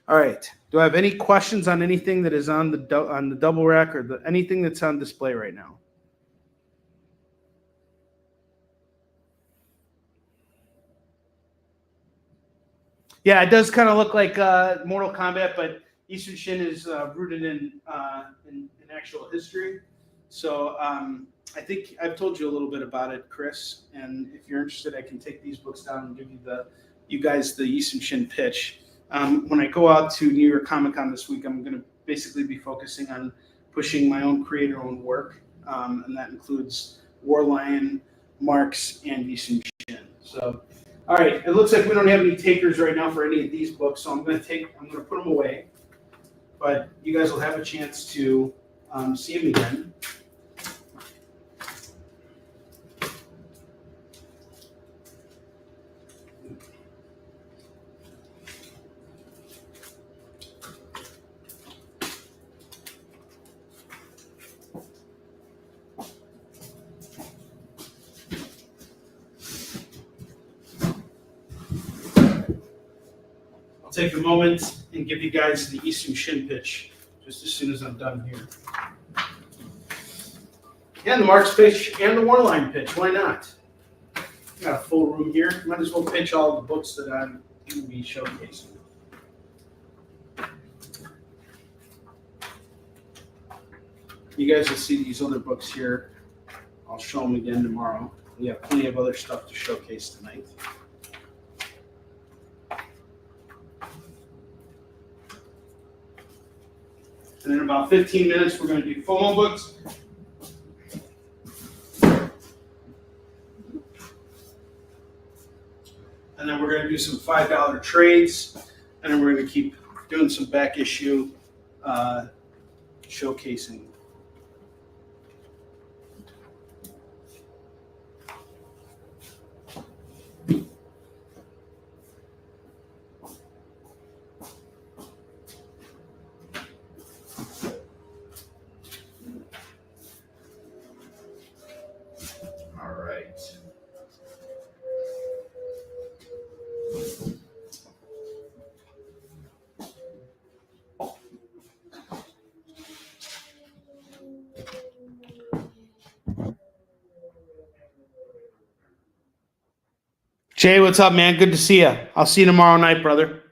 All right. Do I have any questions on anything that is on the double rack or anything that's on display right now? Yeah, it does kind of look like Mortal Kombat, but Yusum Shin is rooted in actual history. So I think I've told you a little bit about it, Chris. And if you're interested, I can take these books down and give you guys the Yusum Shin pitch. When I go out to New York Comic Con this week, I'm going to basically be focusing on pushing my own creator-owned work, and that includes War Lion, Marks, and Yusum Shin. So. All right, it looks like we don't have any takers right now for any of these books, so I'm going to put them away. But you guys will have a chance to see them again. Take a moment and give you guys the Yusum Shin pitch just as soon as I'm done here. And the Marks pitch and the Warline pitch. Why not? Got a full room here. Might as well pitch all the books that I'm going to be showcasing. You guys will see these other books here. I'll show them again tomorrow. We have plenty of other stuff to showcase tonight. And in about 15 minutes, we're going to do FOMO books. And then we're going to do some $5 trades. And then we're going to keep doing some back issue showcasing. Jay, what's up, man? Good to see you. I'll see you tomorrow night, brother.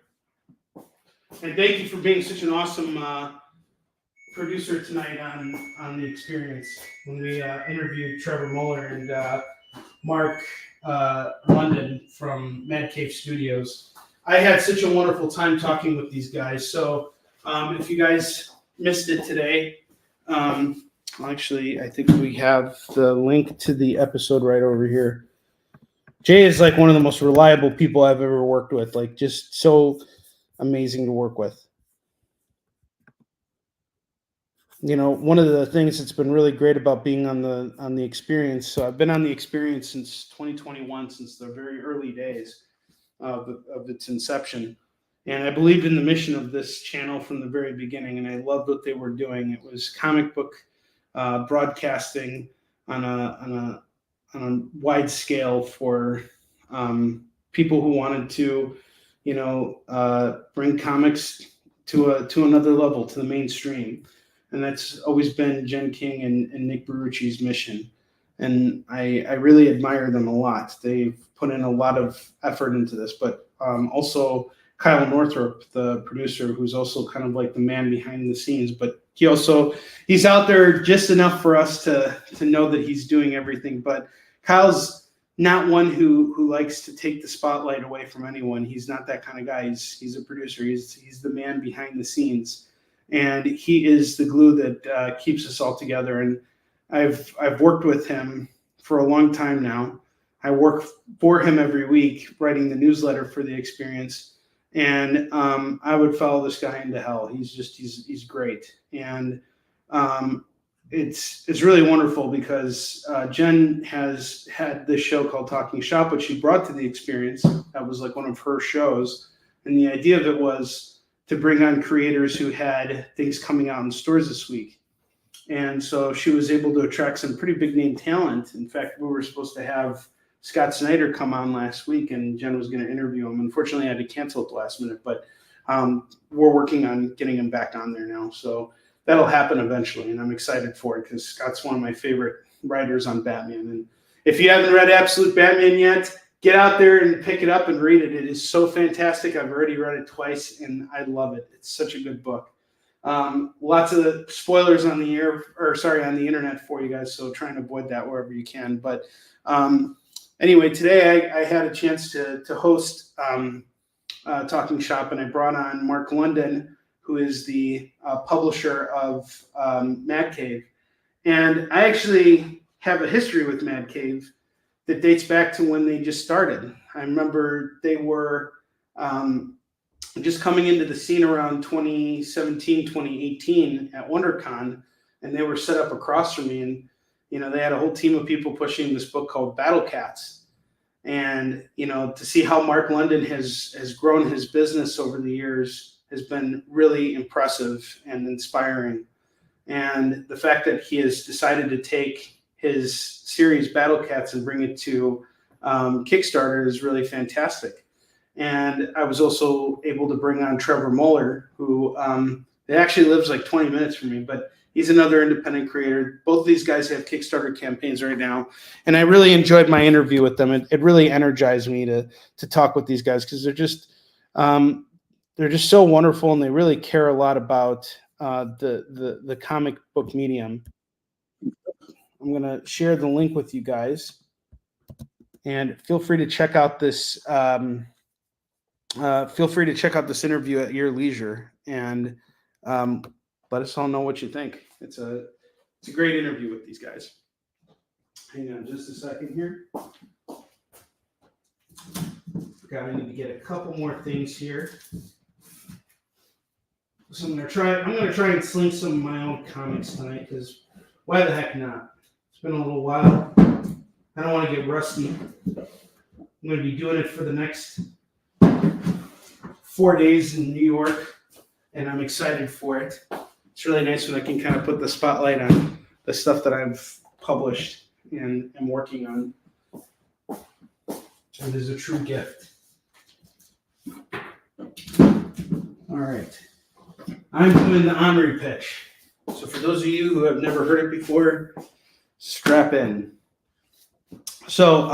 And thank you for being such an awesome producer tonight on the experience. When we interviewed Trevor Muller and Mark London from Mad Cave Studios, I had such a wonderful time talking with these guys. So if you guys missed it today, actually, I think we have the link to the episode right over here. Jay is like one of the most reliable people I've ever worked with, like just so amazing to work with. You know, one of the things that's been really great about being on the experience. So I've been on the experience since 2021, since the very early days of its inception. And I believed in the mission of this channel from the very beginning, and I loved what they were doing. It was comic book broadcasting on a wide scale for people who wanted to, you know, bring comics to another level, to the mainstream. And that's always been Jen King and Nick Berrucci's mission. And I really admire them a lot. They've put in a lot of effort into this, but also Kyle Northrup, the producer, who's also kind of like the man behind the scenes, but he's out there just enough for us to know that he's doing everything. But Kyle's not one who likes to take the spotlight away from anyone. He's not that kind of guy. He's a producer. He's the man behind the scenes, and he is the glue that keeps us all together. And I've worked with him for a long time now. I work for him every week, writing the newsletter for the experience. And I would follow this guy into hell. He's great. And it's really wonderful because Jen has had this show called Talking Shop, which she brought to the experience. That was like one of her shows. And the idea of it was to bring on creators who had things coming out in stores this week. And so she was able to attract some pretty big name talent. In fact, we were supposed to have Scott Snyder come on last week, and Jen was going to interview him. Unfortunately, I had to cancel at the last minute, but we're working on getting him back on there now. So that'll happen eventually, and I'm excited for it because Scott's one of my favorite writers on Batman. And if you haven't read Absolute Batman yet, get out there and pick it up and read it. It is so fantastic. I've already read it twice, and I love it. It's such a good book. Lots of spoilers on the internet for you guys, so try and avoid that wherever you can. But anyway, today I had a chance to host Talking Shop, and I brought on Mark London, who is the publisher of Mad Cave. And I actually have a history with Mad Cave that dates back to when they just started. I remember they were just coming into the scene around 2017, 2018 at WonderCon, and they were set up across from me. And you know, they had a whole team of people pushing this book called Battle Cats. And, you know, to see how Mark London has grown his business over the years has been really impressive and inspiring. And the fact that he has decided to take his series Battle Cats and bring it to Kickstarter is really fantastic. And I was also able to bring on Trevor Muller, who actually lives like 20 minutes from me, but he's another independent creator. Both of these guys have Kickstarter campaigns right now. And I really enjoyed my interview with them. It really energized me to talk with these guys because they're just so wonderful, and they really care a lot about the comic book medium. I'm going to share the link with you guys. And feel free to check out this interview at your leisure. And let us all know what you think. It's a great interview with these guys. Hang on just a second here. Forgot I need to get a couple more things here. So I'm gonna try and sling some of my own comics tonight because why the heck not? It's been a little while. I don't want to get rusty. I'm going to be doing it for the next 4 days in New York, and I'm excited for it. It's really nice when I can kind of put the spotlight on the stuff that I've published and am working on. It is a true gift. All right. I'm doing the Onrie pitch. So for those of you who have never heard it before, strap in. So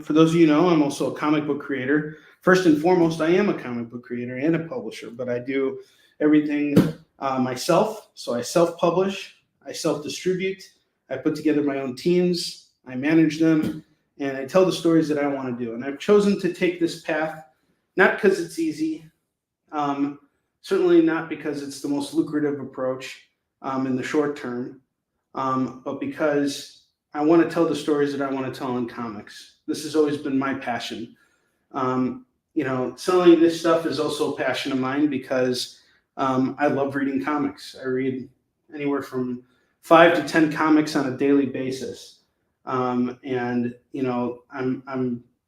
for those of you who know, I'm also a comic book creator. first and foremost, I am a comic book creator and a publisher, but I do everything myself. So I self-publish, I self-distribute, I put together my own teams, I manage them, and I tell the stories that I want to do. And I've chosen to take this path, not because it's easy, certainly not because it's the most lucrative approach in the short term, but because I want to tell the stories that I want to tell in comics. This has always been my passion. Selling this stuff is also a passion of mine because I love reading comics. I read anywhere from 5 to 10 comics on a daily basis. I'm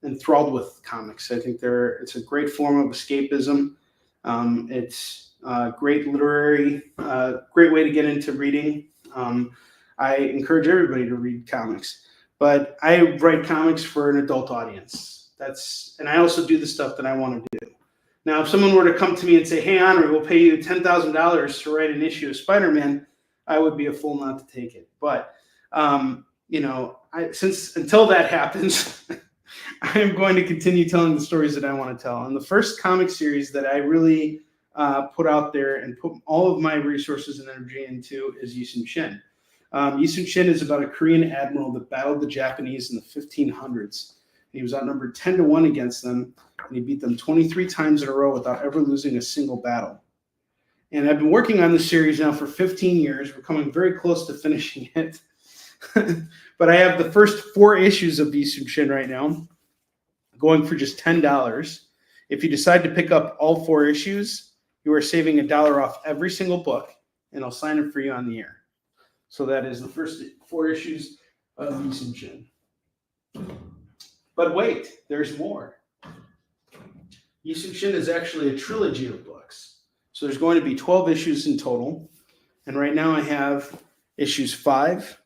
enthralled with comics. I think it's a great form of escapism. It's a great great way to get into reading. I encourage everybody to read comics, but I write comics for an adult audience. And I also do the stuff that I want to do. Now, if someone were to come to me and say, "Hey, Onrie, we'll pay you $10,000 to write an issue of Spider-Man," I would be a fool not to take it. But until that happens, I am going to continue telling the stories that I want to tell. And the first comic series that I really put out there and put all of my resources and energy into is Yisun Shin. Yisun Shin is about a Korean admiral that battled the Japanese in the 1500s. He was outnumbered 10-1 against them, and he beat them 23 times in a row without ever losing a single battle. And I've been working on this series now for 15 years. We're coming very close to finishing it. But I have the first 4 issues of Yisun Shin right now, going for just $10. If you decide to pick up all 4 issues, you are saving $1 off every single book, and I'll sign it for you on the air. So that is the first 4 issues of Yisun Shin. But wait, there's more. Yisun Shin is actually a trilogy of books. So there's going to be 12 issues in total. And right now I have issues 5,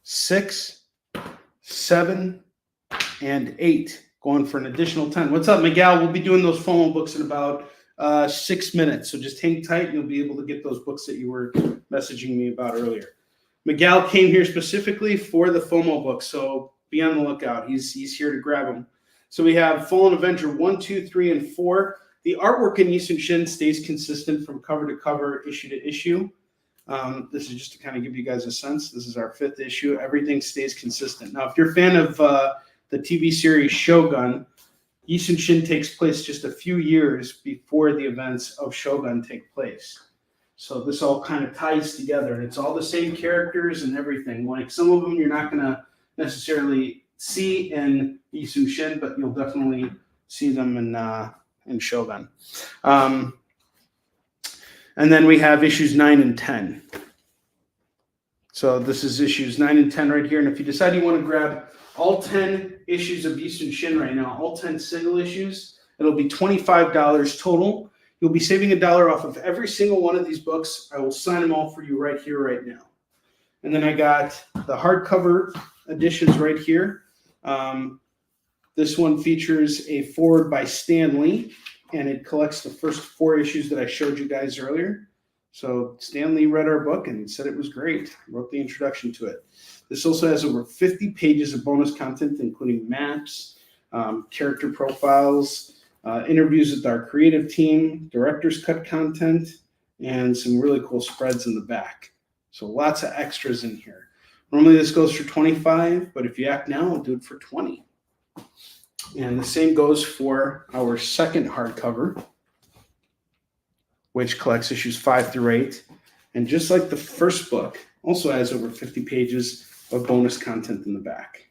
6, 7, and 8 going for an additional 10. What's up, Miguel? We'll be doing those FOMO books in about 6 minutes. So just hang tight and you'll be able to get those books that you were messaging me about earlier. Miguel came here specifically for the FOMO book, so be on the lookout. He's here to grab them. So we have Fallen Avenger 1, 2, 3, and 4. The artwork in Yisun Shin stays consistent from cover to cover, issue to issue. This is just to kind of give you guys a sense. This is our 5th issue. Everything stays consistent. Now, if you're a fan of the TV series Shogun, Yisun Shin takes place just a few years before the events of Shogun take place. So this all kind of ties together, and it's all the same characters and everything. Like some of them you're not going to necessarily see in Yisun Shin, but you'll definitely see them in Shogun. And then we have issues 9 and 10. So this is issues 9 and 10 right here. And if you decide you want to grab all 10 issues of Yisun Shin right now, all 10 single issues, it'll be $25 total. You'll be saving $1 off of every single one of these books. I will sign them all for you right here, right now. And then I got the hardcover editions right here. This one features a foreword by Stan Lee, and it collects the first 4 issues that I showed you guys earlier. So Stan Lee read our book and said it was great. Wrote the introduction to it. This also has over 50 pages of bonus content, including maps, character profiles, interviews with our creative team, director's cut content, and some really cool spreads in the back. So lots of extras in here. Normally this goes for $25, but if you act now, I'll do it for $20. And the same goes for our second hardcover, which collects issues 5 through 8. And just like the first book, also has over 50 pages of bonus content in the back.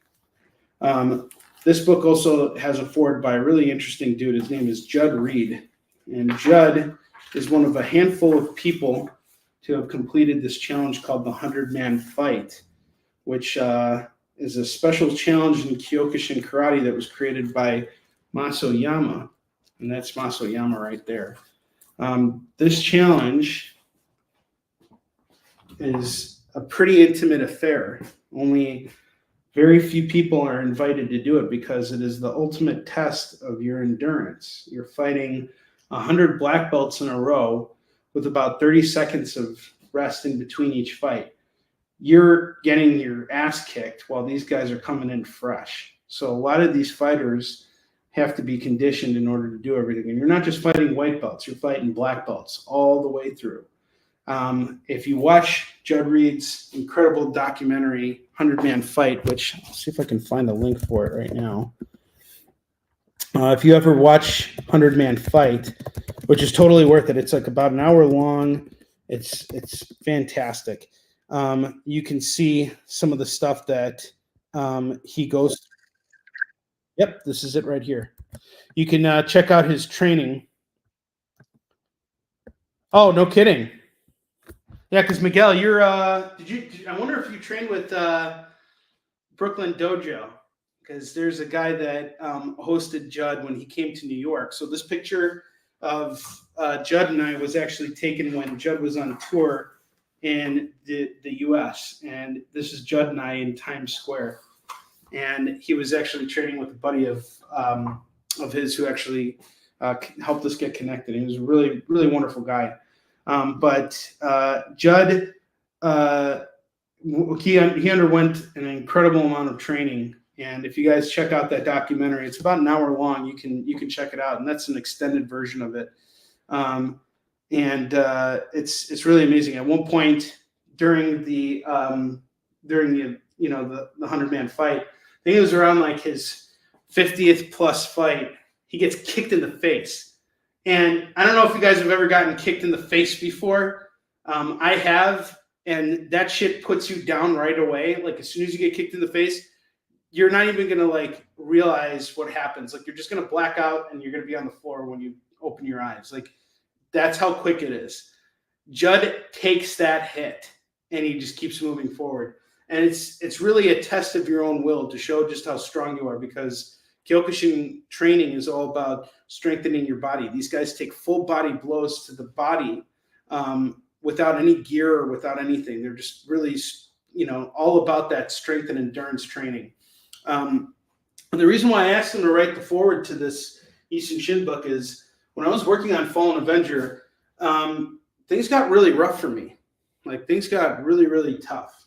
This book also has a foreword by a really interesting dude. His name is Judd Reed. And Judd is one of a handful of people to have completed this challenge called the 100-Man Fight, which is a special challenge in Kyokushin karate that was created by Maso Yama. And that's Maso Yama right there. This challenge is a pretty intimate affair. Only very few people are invited to do it because it is the ultimate test of your endurance. You're fighting 100 black belts in a row with about 30 seconds of rest in between each fight. You're getting your ass kicked while these guys are coming in fresh. So a lot of these fighters have to be conditioned in order to do everything. And you're not just fighting white belts, you're fighting black belts all the way through. If you watch Judd Reed's incredible documentary, 100-Man Fight, which I'll see if I can find a link for it right now. If you ever watch 100-Man Fight, which is totally worth it, it's like about an hour long. It's fantastic. You can see some of the stuff that he goes. Yep, this is it right here. You can check out his training. Oh, no kidding. Yeah, because Miguel, you're I wonder if you trained with Brooklyn Dojo, because there's a guy that hosted Judd when he came to New York. So this picture of Judd and I was actually taken when Judd was on tour in the U.S. And this is Judd and I in Times Square. And he was actually training with a buddy of his who actually helped us get connected. He was a really, really wonderful guy. But Judd, he underwent an incredible amount of training. And if you guys check out that documentary, it's about an hour long. You can check it out, and that's an extended version of it. It's really amazing. At one point during the 100-man fight, I think it was around like his 50th plus fight, he gets kicked in the face. And I don't know if you guys have ever gotten kicked in the face before. I have, and that shit puts you down right away. Like as soon as you get kicked in the face, you're not even gonna like realize what happens. Like you're just gonna black out and you're gonna be on the floor when you open your eyes. Like that's how quick it is. Judd takes that hit and he just keeps moving forward. And it's really a test of your own will to show just how strong you are, because Kyokushin training is all about strengthening your body. These guys take full body blows to the body without any gear or without anything. They're just really, all about that strength and endurance training. And the reason why I asked him to write the foreword to this Easton Shin book is when I was working on Fallen Avenger, things got really rough for me. Like things got really, really tough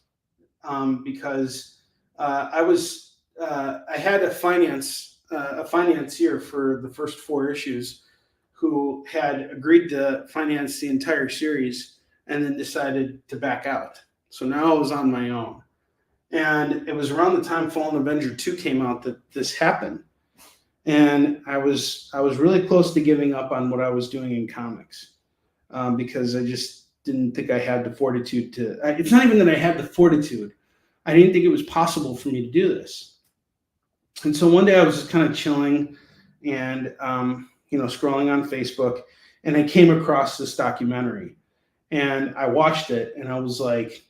because I had a financier for the first 4 issues who had agreed to finance the entire series and then decided to back out. So now I was on my own. And it was around the time Fallen Avenger 2 came out that this happened. And I was really close to giving up on what I was doing in comics because I just didn't think I had the fortitude to. It's not even that I had the fortitude. I didn't think it was possible for me to do this. And so one day I was just kind of chilling and, scrolling on Facebook, and I came across this documentary and I watched it and I was like,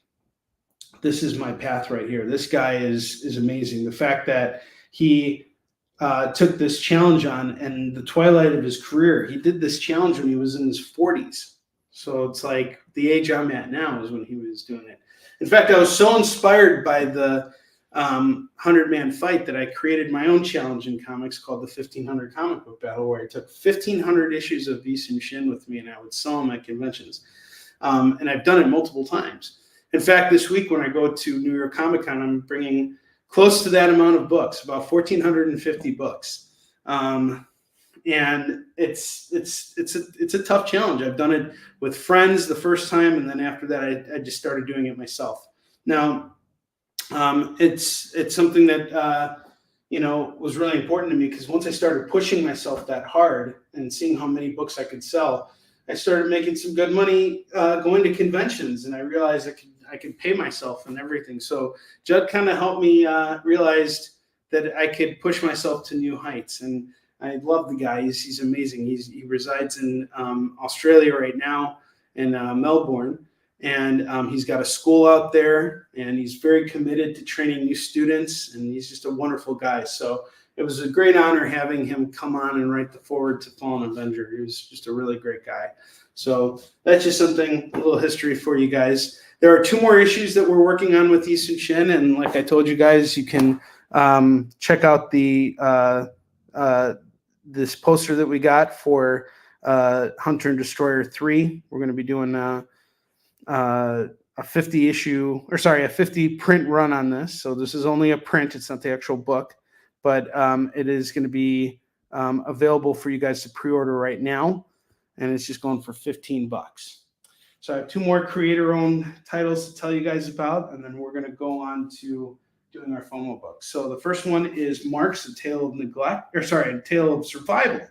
this is my path right here. This guy is amazing. The fact that he took this challenge on in the twilight of his career. He did this challenge when he was in his 40s. So it's like the age I'm at now is when he was doing it. In fact, I was so inspired by the 100-man fight that I created my own challenge in comics called the 1500 comic book battle, where I took 1500 issues of Easton Shin with me and I would sell them at conventions. And I've done it multiple times. In fact, this week when I go to New York Comic Con, I'm bringing close to that amount of books, about 1,450 books. And it's a tough challenge. I've done it with friends the first time, and then after that, I just started doing it myself. Now, it's something that was really important to me, because once I started pushing myself that hard and seeing how many books I could sell, I started making some good money going to conventions, and I realized I could pay myself and everything. So Judd kind of helped me realize that I could push myself to new heights. And I love the guy. He's amazing. He resides in Australia right now, in Melbourne. And he's got a school out there, and he's very committed to training new students. And he's just a wonderful guy. So it was a great honor having him come on and write the foreword to Fallen Avenger. He was just a really great guy. So that's just something, a little history for you guys. There are 2 more issues that we're working on with Easton Shin. And like I told you guys, you can check out the this poster that we got for Hunter and Destroyer 3. We're going to be doing a 50 print run on this. So this is only a print. It's not the actual book, but it is going to be available for you guys to pre-order right now, and it's just going for $15. So I have two more creator-owned titles to tell you guys about, and then we're going to go on to doing our FOMO books. So the first one is Mark's A Tale of A Tale of Survival.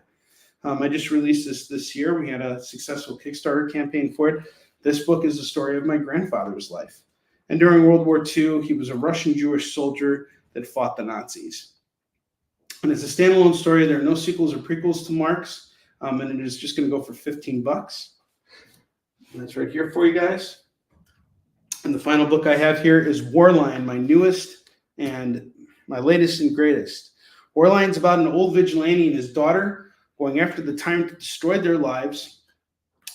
I just released this year. We had a successful Kickstarter campaign for it. This book is the story of my grandfather's life. And during World War II, he was a Russian Jewish soldier that fought the Nazis. And it's a standalone story. There are no sequels or prequels to Mark's, and it is just going to go for $15. And that's right here for you guys. And the final book I have here is Warline, my newest and my latest and greatest. Warline's about an old vigilante and his daughter going after the tyrant that destroyed their lives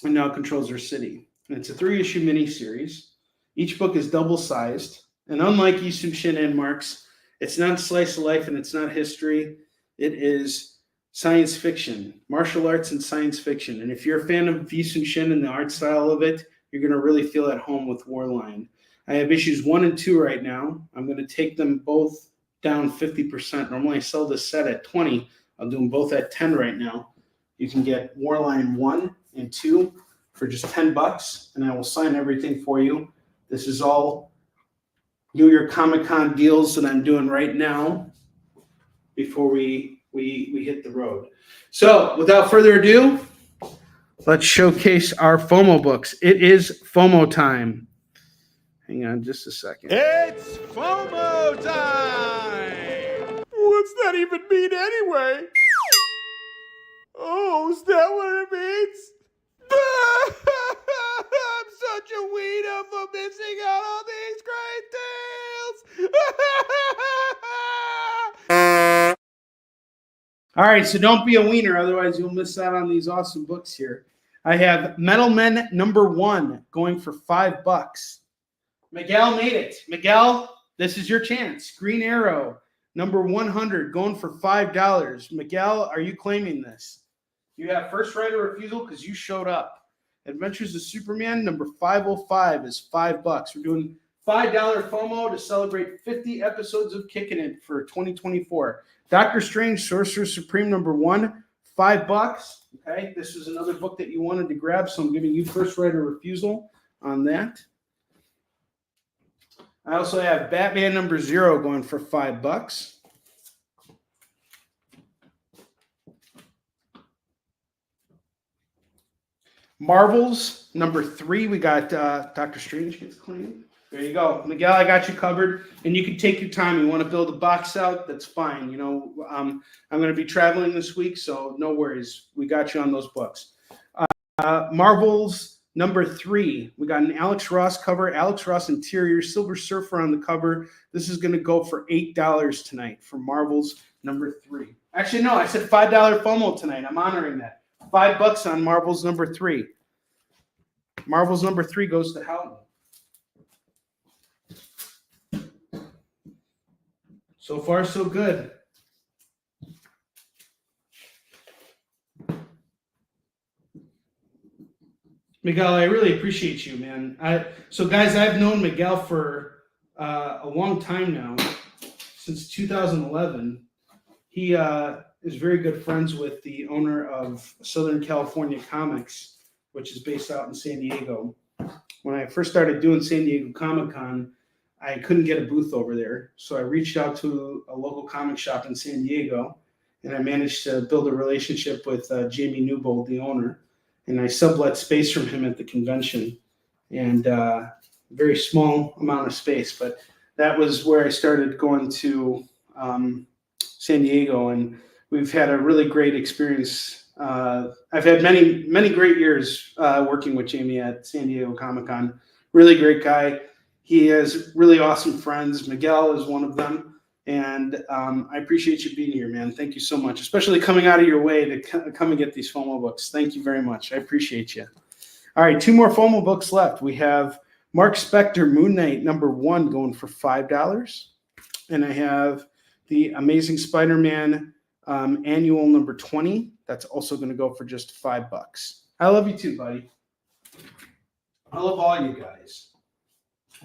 and now controls their city. And it's a 3-issue miniseries. Each book is double-sized. And unlike Yisun Shin and Mark's, it's not slice of life and it's not history. It is science fiction, martial arts and science fiction. And if you're a fan of Yisun Shin and the art style of it, you're going to really feel at home with Warline. I have issues 1 and 2 right now. I'm going to take them both down 50%. Normally I sell this set at 20. I'll do them both at 10 right now. You can get Warline 1 and 2 for just $10, and I will sign everything for you. This is all New York Comic Con deals that I'm doing right now before we hit the road. So without further ado, let's showcase our FOMO books. It is FOMO time. Hang on just a second. It's FOMO time! What's that even mean anyway? Oh, is that what it means? I'm such a wiener for missing out on these great deals! All right, so don't be a wiener, otherwise you'll miss out on these awesome books here. I have Metal Men #1 going for $5. Miguel made it. Miguel, this is your chance. Green Arrow #100 going for $5. Miguel, are you claiming this? You have first right of refusal because you showed up. Adventures of Superman #505 is $5. We're doing $5 FOMO to celebrate 50 episodes of Kickin' It for 2024. Doctor Strange Sorcerer Supreme #1, $5. Okay, this is another book that you wanted to grab, so I'm giving you first right of refusal on that. I also have Batman #0 going for $5. Marvel's #3, we got Doctor Strange gets claimed. There you go. Miguel, I got you covered. And you can take your time. You want to build a box out, that's fine. You know, I'm going to be traveling this week, so no worries. We got you on those books. Marvel's #3, we got an Alex Ross cover, Alex Ross interior, Silver Surfer on the cover. This is going to go for $8 tonight for Marvel's #3. Actually, no, I said $5 FOMO tonight. I'm honoring that. $5 on Marvel's #3. Marvel's #3 goes to Houghton. So far, so good. Miguel, I really appreciate you, man. So, guys, I've known Miguel for a long time now, since 2011. He is very good friends with the owner of Southern California Comics, which is based out in San Diego. When I first started doing San Diego Comic-Con, I couldn't get a booth over there. So I reached out to a local comic shop in San Diego, and I managed to build a relationship with Jamie Newbold, the owner. And I sublet space from him at the convention, and very small amount of space. But that was where I started going to San Diego, and we've had a really great experience. I've had many great years working with Jamie at San Diego Comic-Con. Really great guy. He has really awesome friends. Miguel is one of them. And I appreciate you being here, man. Thank you so much, especially coming out of your way to come and get these FOMO books. Thank you very much. I appreciate you. All right, 2 more FOMO books left. We have Mark Spector, Moon Knight #1 going for $5. And I have the Amazing Spider-Man Annual #20. That's also going to go for just $5. I love you too, buddy. I love all you guys.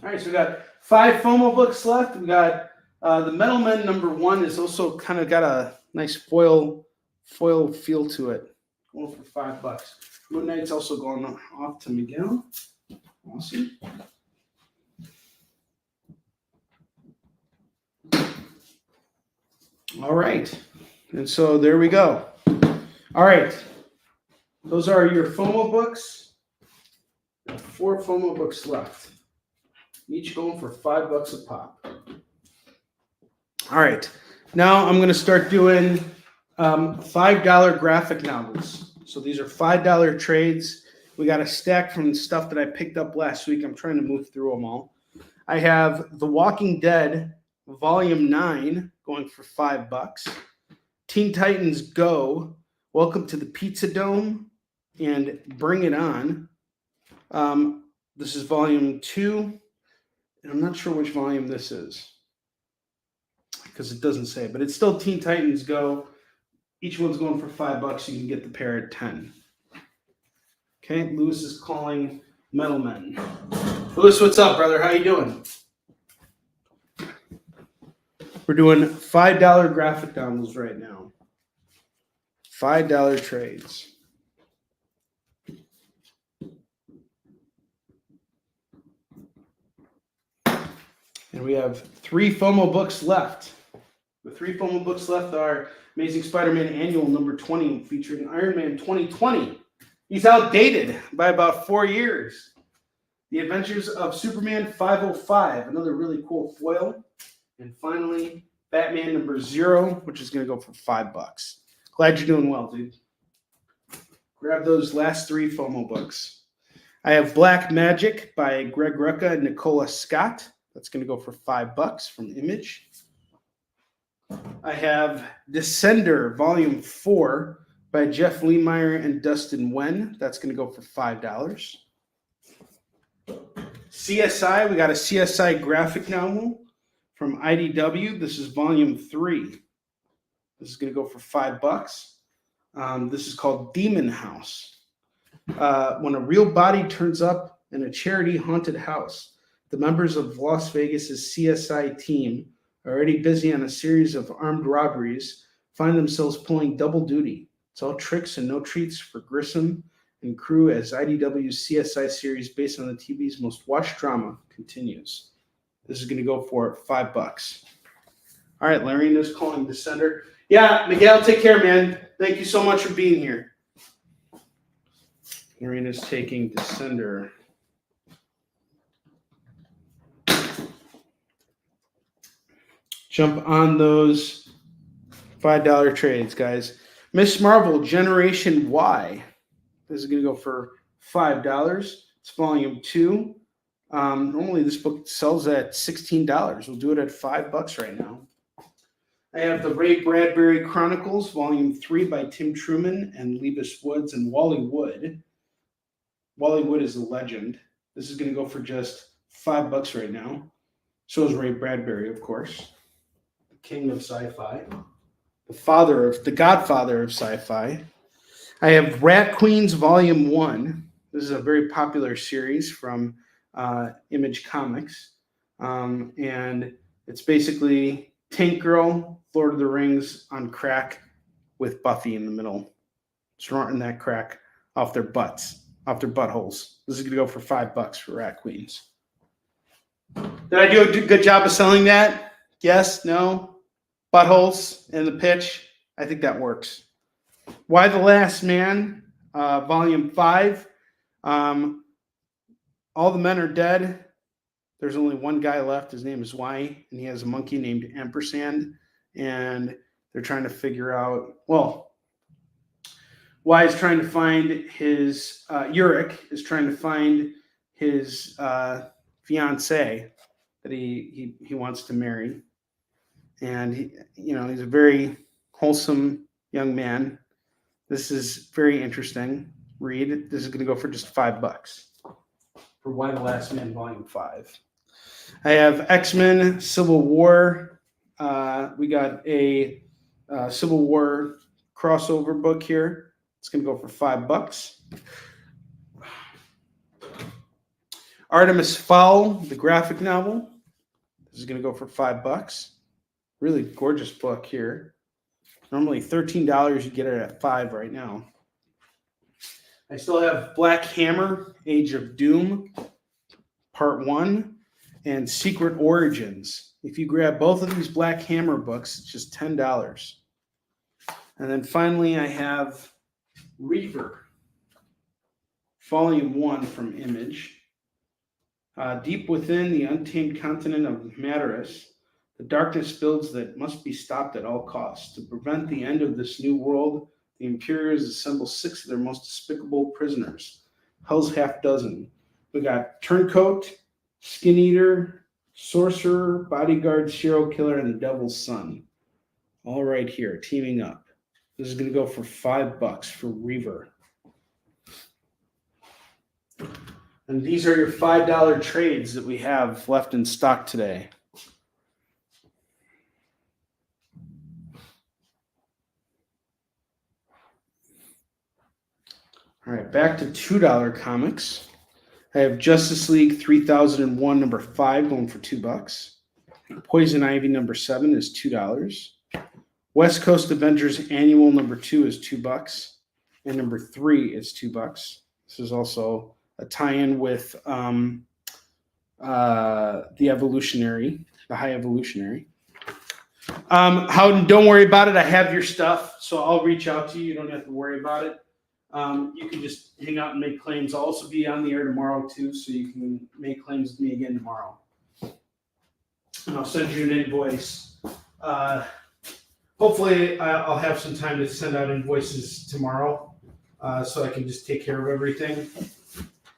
All right, so we got 5 FOMO books left. We got the Metal Men #1 is also kind of got a nice foil foil feel to it. Going for $5. Moon Knight's also going off to Miguel. Awesome. All right. And so there we go. All right. Those are your FOMO books. 4 FOMO books left. Each going for $5 a pop. All right. Now I'm going to start doing $5 graphic novels. So these are $5 trades. We got a stack from the stuff that I picked up last week. I'm trying to move through them all. I have The Walking Dead Volume 9 going for $5. Teen Titans Go, Welcome to the Pizza Dome, and Bring It On. This is Volume 2, and I'm not sure which volume this is because it doesn't say, but it's still Teen Titans Go. Each one's going for $5. You can get the pair at 10. Okay, Lewis is calling Metal Men. Lewis, what's up, brother? How you doing? We're doing $5 graphic novels right now. $5 trades. And we have 3 FOMO books left. The 3 FOMO books left are Amazing Spider-Man Annual number 20, featuring Iron Man 2020. He's outdated by about 4 years. The Adventures of Superman 505, another really cool foil. And finally, Batman number 0, which is going to go for $5. Glad you're doing well, dude. Grab those last 3 FOMO books. I have Black Magic by Greg Rucka and Nicola Scott. That's going to go for $5 from Image. I have Descender Volume 4 by Jeff Lemire and Dustin Wen. That's going to go for $5. CSI, we got a CSI graphic novel from IDW. This is Volume 3. This is going to go for $5. This is called Demon House. When a real body turns up in a charity haunted house, the members of Las Vegas's CSI team, already busy on a series of armed robberies, find themselves pulling double duty. It's all tricks and no treats for Grissom and crew as IDW's CSI series based on the TV's most watched drama continues. This is going to go for $5. All right, Larina's calling Descender. Yeah, Miguel, take care, man. Thank you so much for being here. Larina's taking Descender. Jump on those $5 trades, guys. Miss Marvel Generation Y. This is going to go for $5. It's Volume 2. Normally this book sells at $16. We'll do it at $5 right now. I have the Ray Bradbury Chronicles, Volume 3 by Tim Truman and Lebus Woods and Wally Wood. Wally Wood is a legend. This is going to go for just $5 right now. So is Ray Bradbury, of course. The king of sci-fi. The godfather of sci-fi. I have Rat Queens Volume 1. This is a very popular series from Image Comics. And it's basically Tank Girl, Lord of the Rings on crack with Buffy in the middle. Snorting that crack off their butts, off their buttholes. This is going to go for $5 for Rat Queens. Did I do a good job of selling that? Yes? No? Buttholes in the pitch? I think that works. Why the Last Man, Volume 5. All the men are dead. There's only one guy left. His name is Y, and he has a monkey named Ampersand. And they're trying to figure out, well, Y is trying to find his, Uric is trying to find his fiancée that he wants to marry. And, he's a very wholesome young man. This is very interesting. Read. This is going to go for just $5 for Why the Last Man, Volume 5. I have X-Men Civil War. We got a Civil War crossover book here. It's going to go for $5. Artemis Fowl, the graphic novel. This is going to go for $5. Really gorgeous book here. Normally $13, you get it at $5 right now. I still have Black Hammer, Age of Doom, Part 1, and Secret Origins. If you grab both of these Black Hammer books, it's just $10. And then finally, I have Reaver, Volume 1 from Image. Deep within the untamed continent of Madaris, the darkness builds that must be stopped at all costs. To prevent the end of this new world, the Imperials assemble 6 of their most despicable prisoners. Hell's half dozen. We got Turncoat, Skin Eater, Sorcerer, Bodyguard, Serial Killer, and the Devil's Son. All right here, teaming up. This is going to go for $5 for Reaver. And these are your $5 trades that we have left in stock today. All right, back to $2 comics. I have Justice League 3001 number 5 going for $2. Poison Ivy number 7 is $2. West Coast Avengers Annual number 2 is $2. And number 3 is $2. This is also a tie-in with the Evolutionary, the High Evolutionary. Howden, don't worry about it. I have your stuff, so I'll reach out to you. You don't have to worry about it. You can just hang out and make claims. I'll also be on the air tomorrow, too, so you can make claims with me again tomorrow. And I'll send you an invoice. Hopefully, I'll have some time to send out invoices tomorrow so I can just take care of everything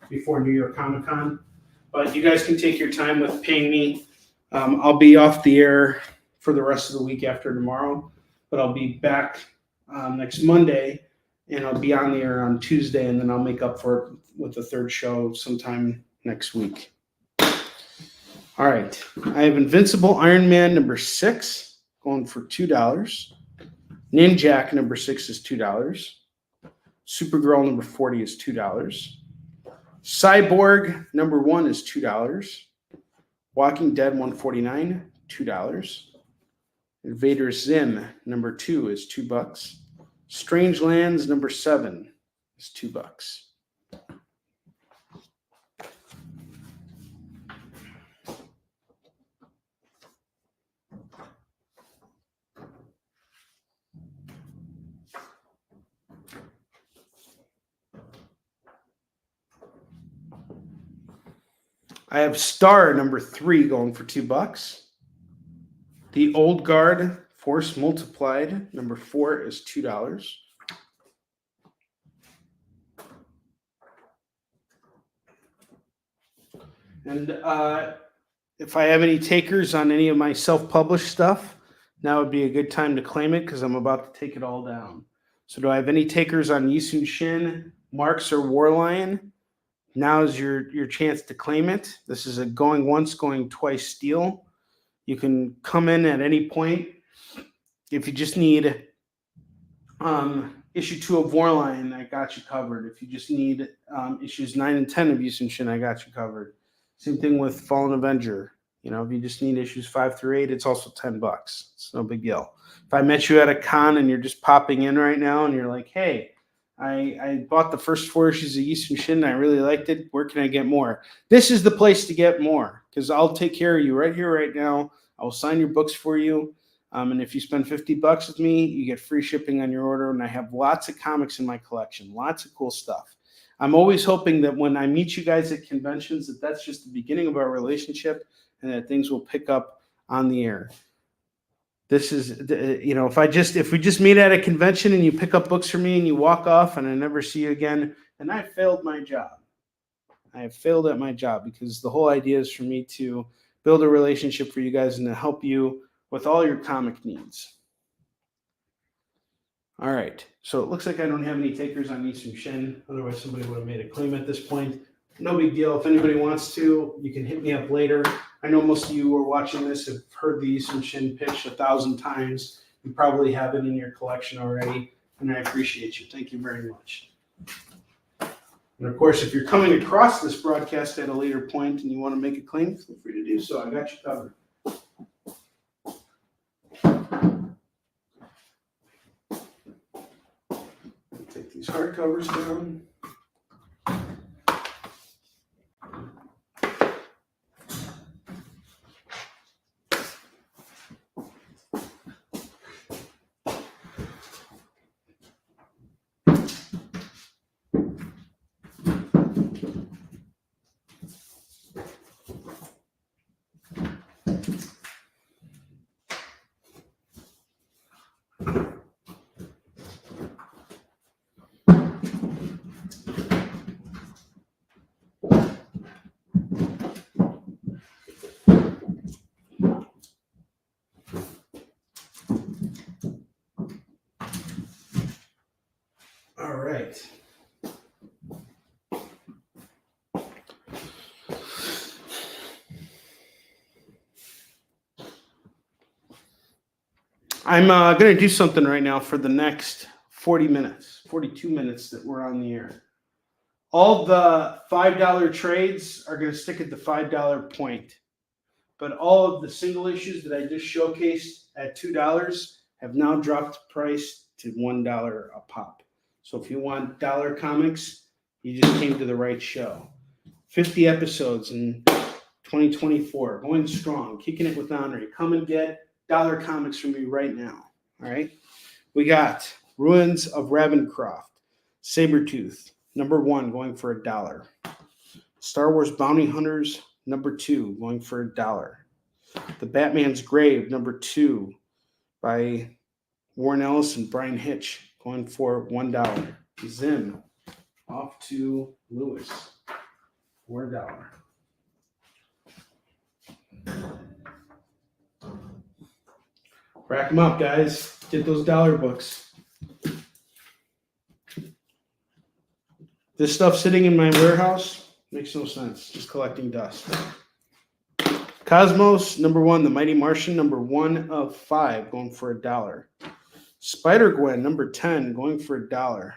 before New York Comic Con. But you guys can take your time with paying me. I'll be off the air for the rest of the week after tomorrow, but I'll be back next Monday. And I'll be on the air on Tuesday, and then I'll make up for it with the third show sometime next week. All right. I have Invincible Iron Man number 6 going for $2. Ninjak number 6 is $2. Supergirl number 40 is $2. Cyborg number 1 is $2. Walking Dead 149, $2. Invader Zim number 2 is $2. Strange Lands number 7 is $2. I have Star number 3 going for $2. The Old Guard Force Multiplied number 4 is $2. And if I have any takers on any of my self-published stuff, now would be a good time to claim it because I'm about to take it all down. So do I have any takers on Yisun Shin, Marks, or Warlion? Now is your chance to claim it. This is a going once, going twice deal. You can come in at any point. If you just need issue 2 of Warline, I got you covered. If you just need issues 9 and 10 of Yisun Shin, I got you covered. Same thing with Fallen Avenger. You know, if you just need issues 5 through 8, it's also $10. It's no big deal. If I met you at a con and you're just popping in right now and you're like, hey, I bought the first 4 issues of Yisun Shin and I really liked it. Where can I get more? This is the place to get more because I'll take care of you right here, right now. I will sign your books for you. And if you spend $50 with me, you get free shipping on your order. And I have lots of comics in my collection, lots of cool stuff. I'm always hoping that when I meet you guys at conventions, that's just the beginning of our relationship and that things will pick up on the air. This is, you know, if we just meet at a convention and you pick up books from me and you walk off and I never see you again, then I failed my job. I have failed at my job because the whole idea is for me to build a relationship for you guys and to help you with all your comic needs. All right. So it looks like I don't have any takers on Yisun Shin. Otherwise, somebody would have made a claim at this point. No big deal. If anybody wants to, you can hit me up later. I know most of you who are watching this have heard the Yisun Shin pitch 1,000 times. You probably have it in your collection already, and I appreciate you. Thank you very much. And of course, if you're coming across this broadcast at a later point and you want to make a claim, feel free to do so. I got you covered. these hardcovers down. All right. I'm going to do something right now for the next 40 minutes, 42 minutes that we're on the air. All the $5 trades are going to stick at the $5 point. But all of the single issues that I just showcased at $2 have now dropped price to $1 a pop. So if you want dollar comics, you just came to the right show. 50 episodes in 2024, going strong, kicking it with Onrie. Come and get dollar comics from me right now. All right. We got Ruins of Ravencroft, Sabretooth, #1, going for $1. Star Wars Bounty Hunters, #2, going for $1. The Batman's Grave, #2, by Warren Ellis and Brian Hitch, going for $1. Zim, off to Lewis, for $1. Rack them up, guys. Get those dollar books. This stuff sitting in my warehouse makes no sense. Just collecting dust. Cosmos, #1, The Mighty Martian, #1 of 5, going for $1. Spider-Gwen, #10, going for $1.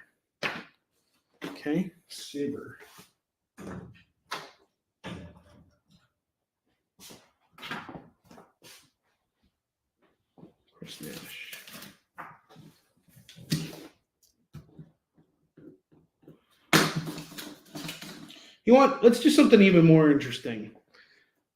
Okay, Saber. Smash. You want? Let's do something even more interesting.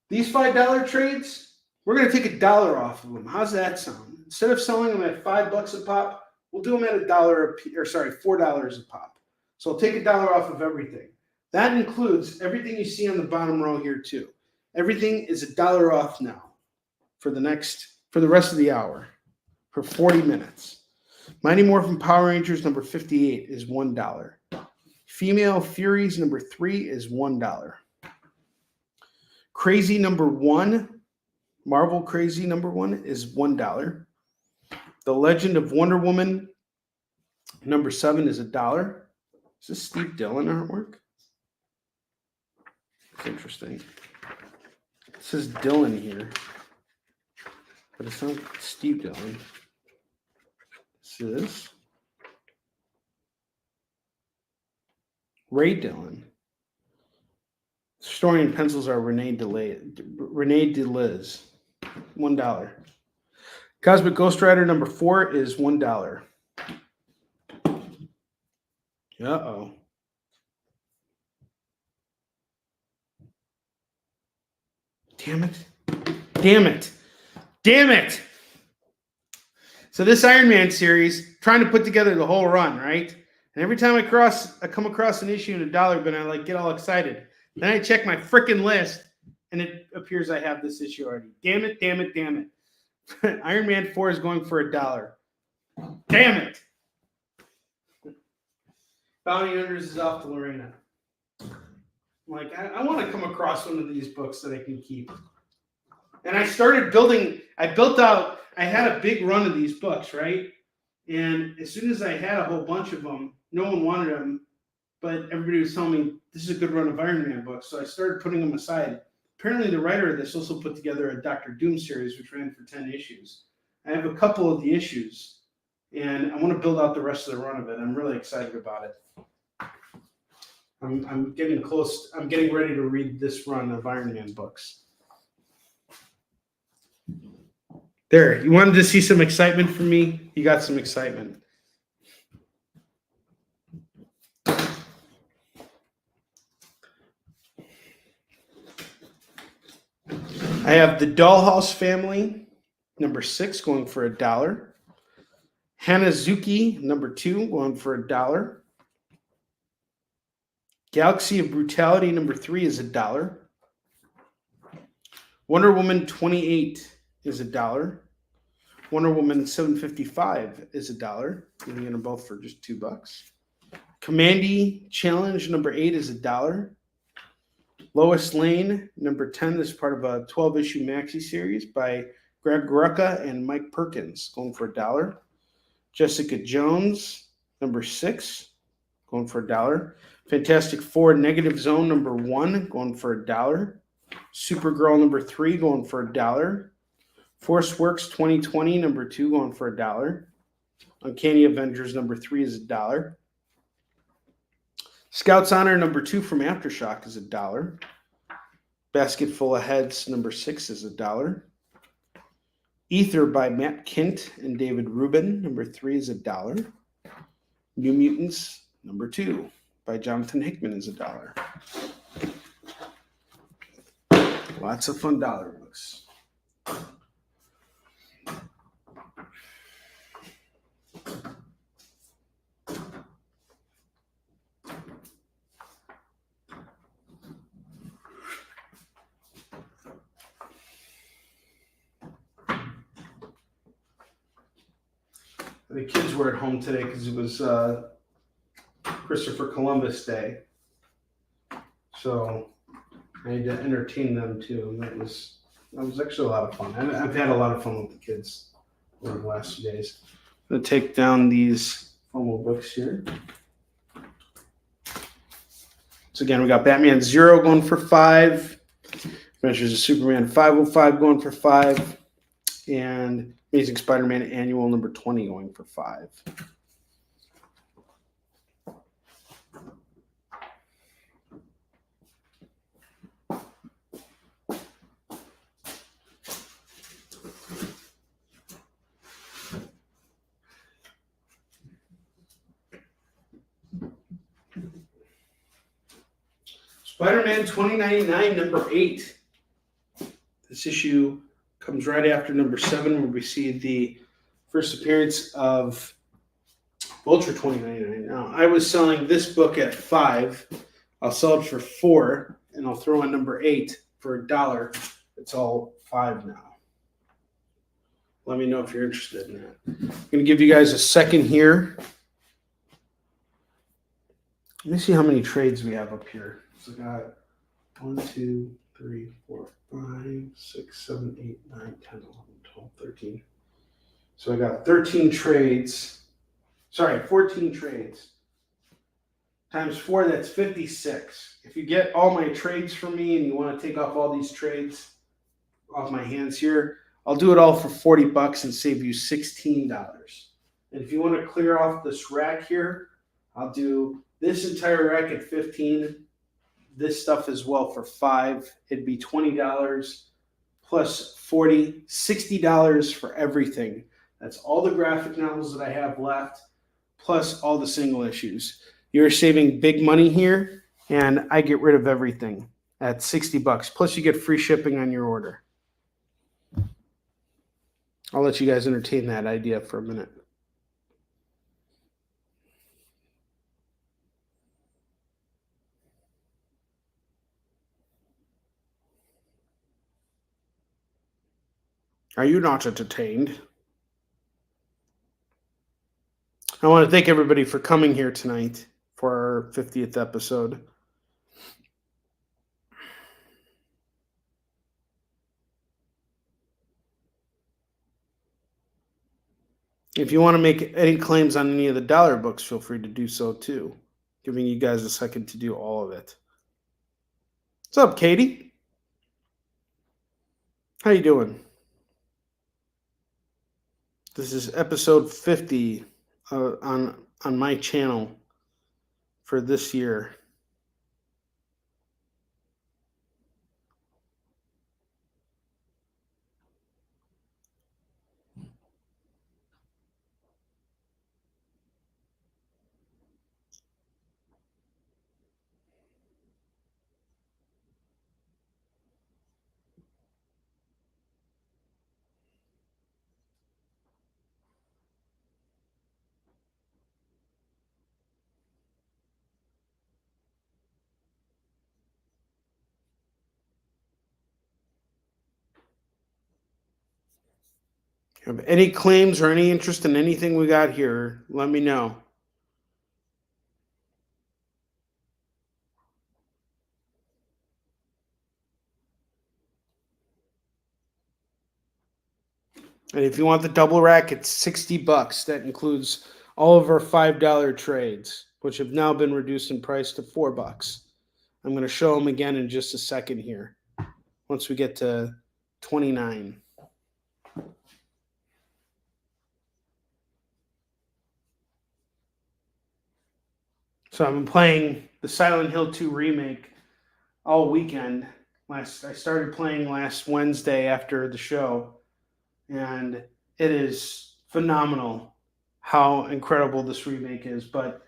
These $5 trades, we're going to take $1 off of them. How's that sound? Instead of selling them at $5 a pop, we'll do them at $4 a pop. So I'll take $1 off of everything. That includes everything you see on the bottom row here too. Everything is $1 off now for the rest of the hour. For 40 minutes. Mighty Morphin Power Rangers #58 is $1. Female Furies #3 is $1. Crazy #1, Marvel Crazy #1 is $1. The Legend of Wonder Woman #7 is $1. Is this Steve Dillon artwork? It's interesting. It says Dillon here, but it's not Steve Dillon. This is Ray Dillon. Story and pencils are Renee DeLiz, $1. Cosmic Ghost Rider #4 is $1. Uh-oh. Damn it. Damn it. Damn it. So this Iron Man series, trying to put together the whole run, right? And every time I come across an issue in a dollar bin, I get all excited. Then I check my freaking list, and it appears I have this issue already. Damn it, damn it, damn it. Iron Man 4 is going for $1. Damn it. Bounty Hunters is off to Lorena. I want to come across one of these books that I can keep. And I started building, I had a big run of these books, right? And as soon as I had a whole bunch of them, no one wanted them, but everybody was telling me this is a good run of Iron Man books. So I started putting them aside. Apparently the writer of this also put together a Dr. Doom series, which ran for 10 issues. I have a couple of the issues, and I want to build out the rest of the run of it. I'm really excited about it. I'm getting close. I'm getting ready to read this run of Iron Man books. There, you wanted to see some excitement from me? You got some excitement. I have the Dollhouse Family, number 6, going for $1. Hanazuki, number 2, going for $1. Galaxy of Brutality, number 3, is $1. Wonder Woman 28 is $1. Wonder Woman 755 is $1. You can get them both for just $2. Commandy Challenge number 8 is $1. Lois Lane number 10 is part of a 12-issue maxi series by Greg Rucka and Mike Perkins, going for $1. Jessica Jones number 6, going for $1. Fantastic Four Negative Zone number 1, going for $1. Supergirl number 3, going for $1. Force Works 2020 number 2, going for $1. Uncanny Avengers number 3 is $1. Scouts Honor number 2 from Aftershock is $1. Basket Full of Heads number 6 is $1. Ether by Matt Kint and David Rubin number 3 is $1. New Mutants number 2 by Jonathan Hickman is $1. Lots of fun dollar books. The kids were at home today because it was Christopher Columbus Day. So I had to entertain them too. And that was actually a lot of fun. I've had a lot of fun with the kids over the last few days. I'm going to take down these FOMO books here. So again, we got Batman Zero going for $5. Adventures of Superman 505 going for $5. And Amazing Spider-Man Annual number 20 going for $5. Spider-Man 2099 number 8. This issue comes right after number 7, where we see the first appearance of Vulture 2099. Now, I was selling this book at $5. I'll sell it for $4, and I'll throw in number 8 for $1. It's all $5 now. Let me know if you're interested in that. I'm going to give you guys a second here. Let me see how many trades we have up here. So I got 1, 2, 3, 4, 5, 6, 7, 8, 9, 10, 11, 12, 13. So I got 13 trades. Sorry, 14 trades. Times 4, that's 56. If you get all my trades from me and you want to take off all these trades off my hands here, I'll do it all for $40 and save you $16. And if you want to clear off this rack here, I'll do this entire rack at $15. This stuff as well for $5. It'd be $20 plus $40, $60 for everything. That's all the graphic novels that I have left, plus all the single issues. You're saving big money here, and I get rid of everything at $60. Plus you get free shipping on your order. I'll let you guys entertain that idea for a minute. Are you not entertained? I want to thank everybody for coming here tonight for our 50th episode. If you want to make any claims on any of the dollar books, feel free to do so too. Giving you guys a second to do all of it. What's up, Katie? How you doing? This is episode 50 on my channel for this year. If you have any claims or any interest in anything we got here, let me know. And if you want the double rack, it's $60. That includes all of our $5 trades, which have now been reduced in price to $4. I'm going to show them again in just a second here, once we get to 29. So I've been playing the Silent Hill 2 remake all weekend. I started playing last Wednesday after the show, and it is phenomenal how incredible this remake is. But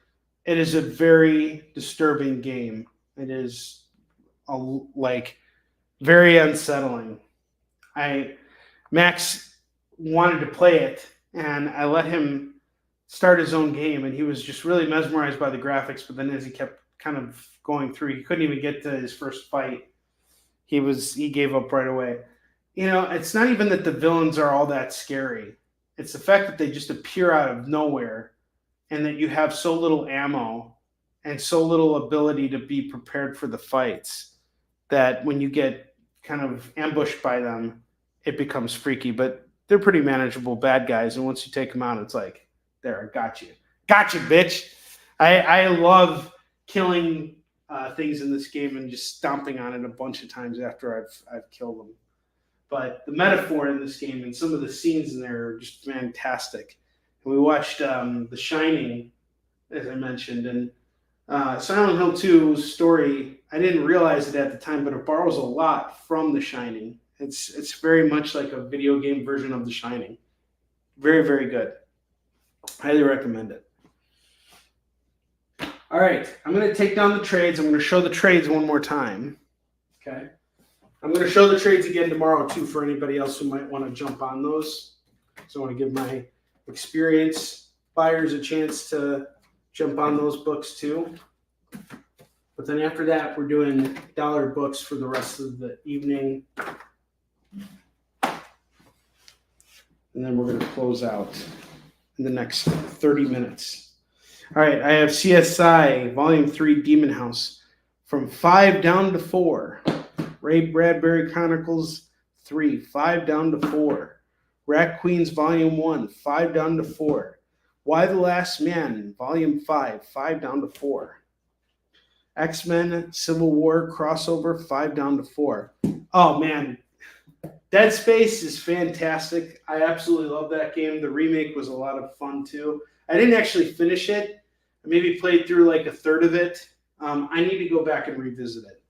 it is a very disturbing game. It is very unsettling. Max wanted to play it, and I let him start his own game, and he was just really mesmerized by the graphics. But then as he kept kind of going through, he couldn't even get to his first fight. He gave up right away. It's not even that the villains are all that scary. It's the fact that they just appear out of nowhere, and that you have so little ammo and so little ability to be prepared for the fights, that when you get kind of ambushed by them, it becomes freaky. But they're pretty manageable bad guys, and once you take them out, it's like, there, I got you. Gotcha, bitch. I love killing things in this game and just stomping on it a bunch of times after I've killed them. But the metaphor in this game and some of the scenes in there are just fantastic. And we watched The Shining, as I mentioned, and Silent Hill 2's story, I didn't realize it at the time, but it borrows a lot from The Shining. It's very much like a video game version of The Shining. Very, very good. Highly recommend it. All right, I'm going to take down the trades. I'm going to show the trades one more time. Okay. I'm going to show the trades again tomorrow, too, for anybody else who might want to jump on those. So I want to give my experienced buyers a chance to jump on those books, too. But then after that, we're doing dollar books for the rest of the evening. And then we're going to close out in the next 30 minutes. All right, I have CSI Volume 3 Demon House from 5 down to 4. Ray Bradbury Chronicles 3, 5 down to 4. Rat Queens Volume 1, 5 down to 4. Why the Last Man Volume 5, 5 down to 4. X-Men Civil War crossover, 5 down to 4. Oh, man. Dead Space is fantastic. I absolutely love that game. The remake was a lot of fun, too. I didn't actually finish it. I maybe played through like a third of it. I need to go back and revisit it.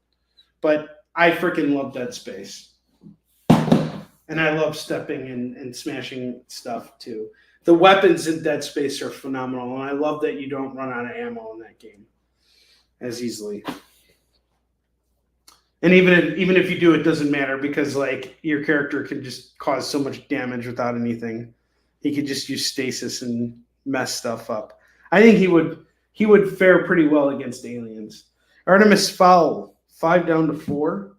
But I freaking love Dead Space. And I love stepping and smashing stuff, too. The weapons in Dead Space are phenomenal, and I love that you don't run out of ammo in that game as easily. And even if you do, it doesn't matter, because like your character can just cause so much damage without anything. He could just use stasis and mess stuff up. I think he would fare pretty well against aliens. Artemis Fowl, 5 down to 4.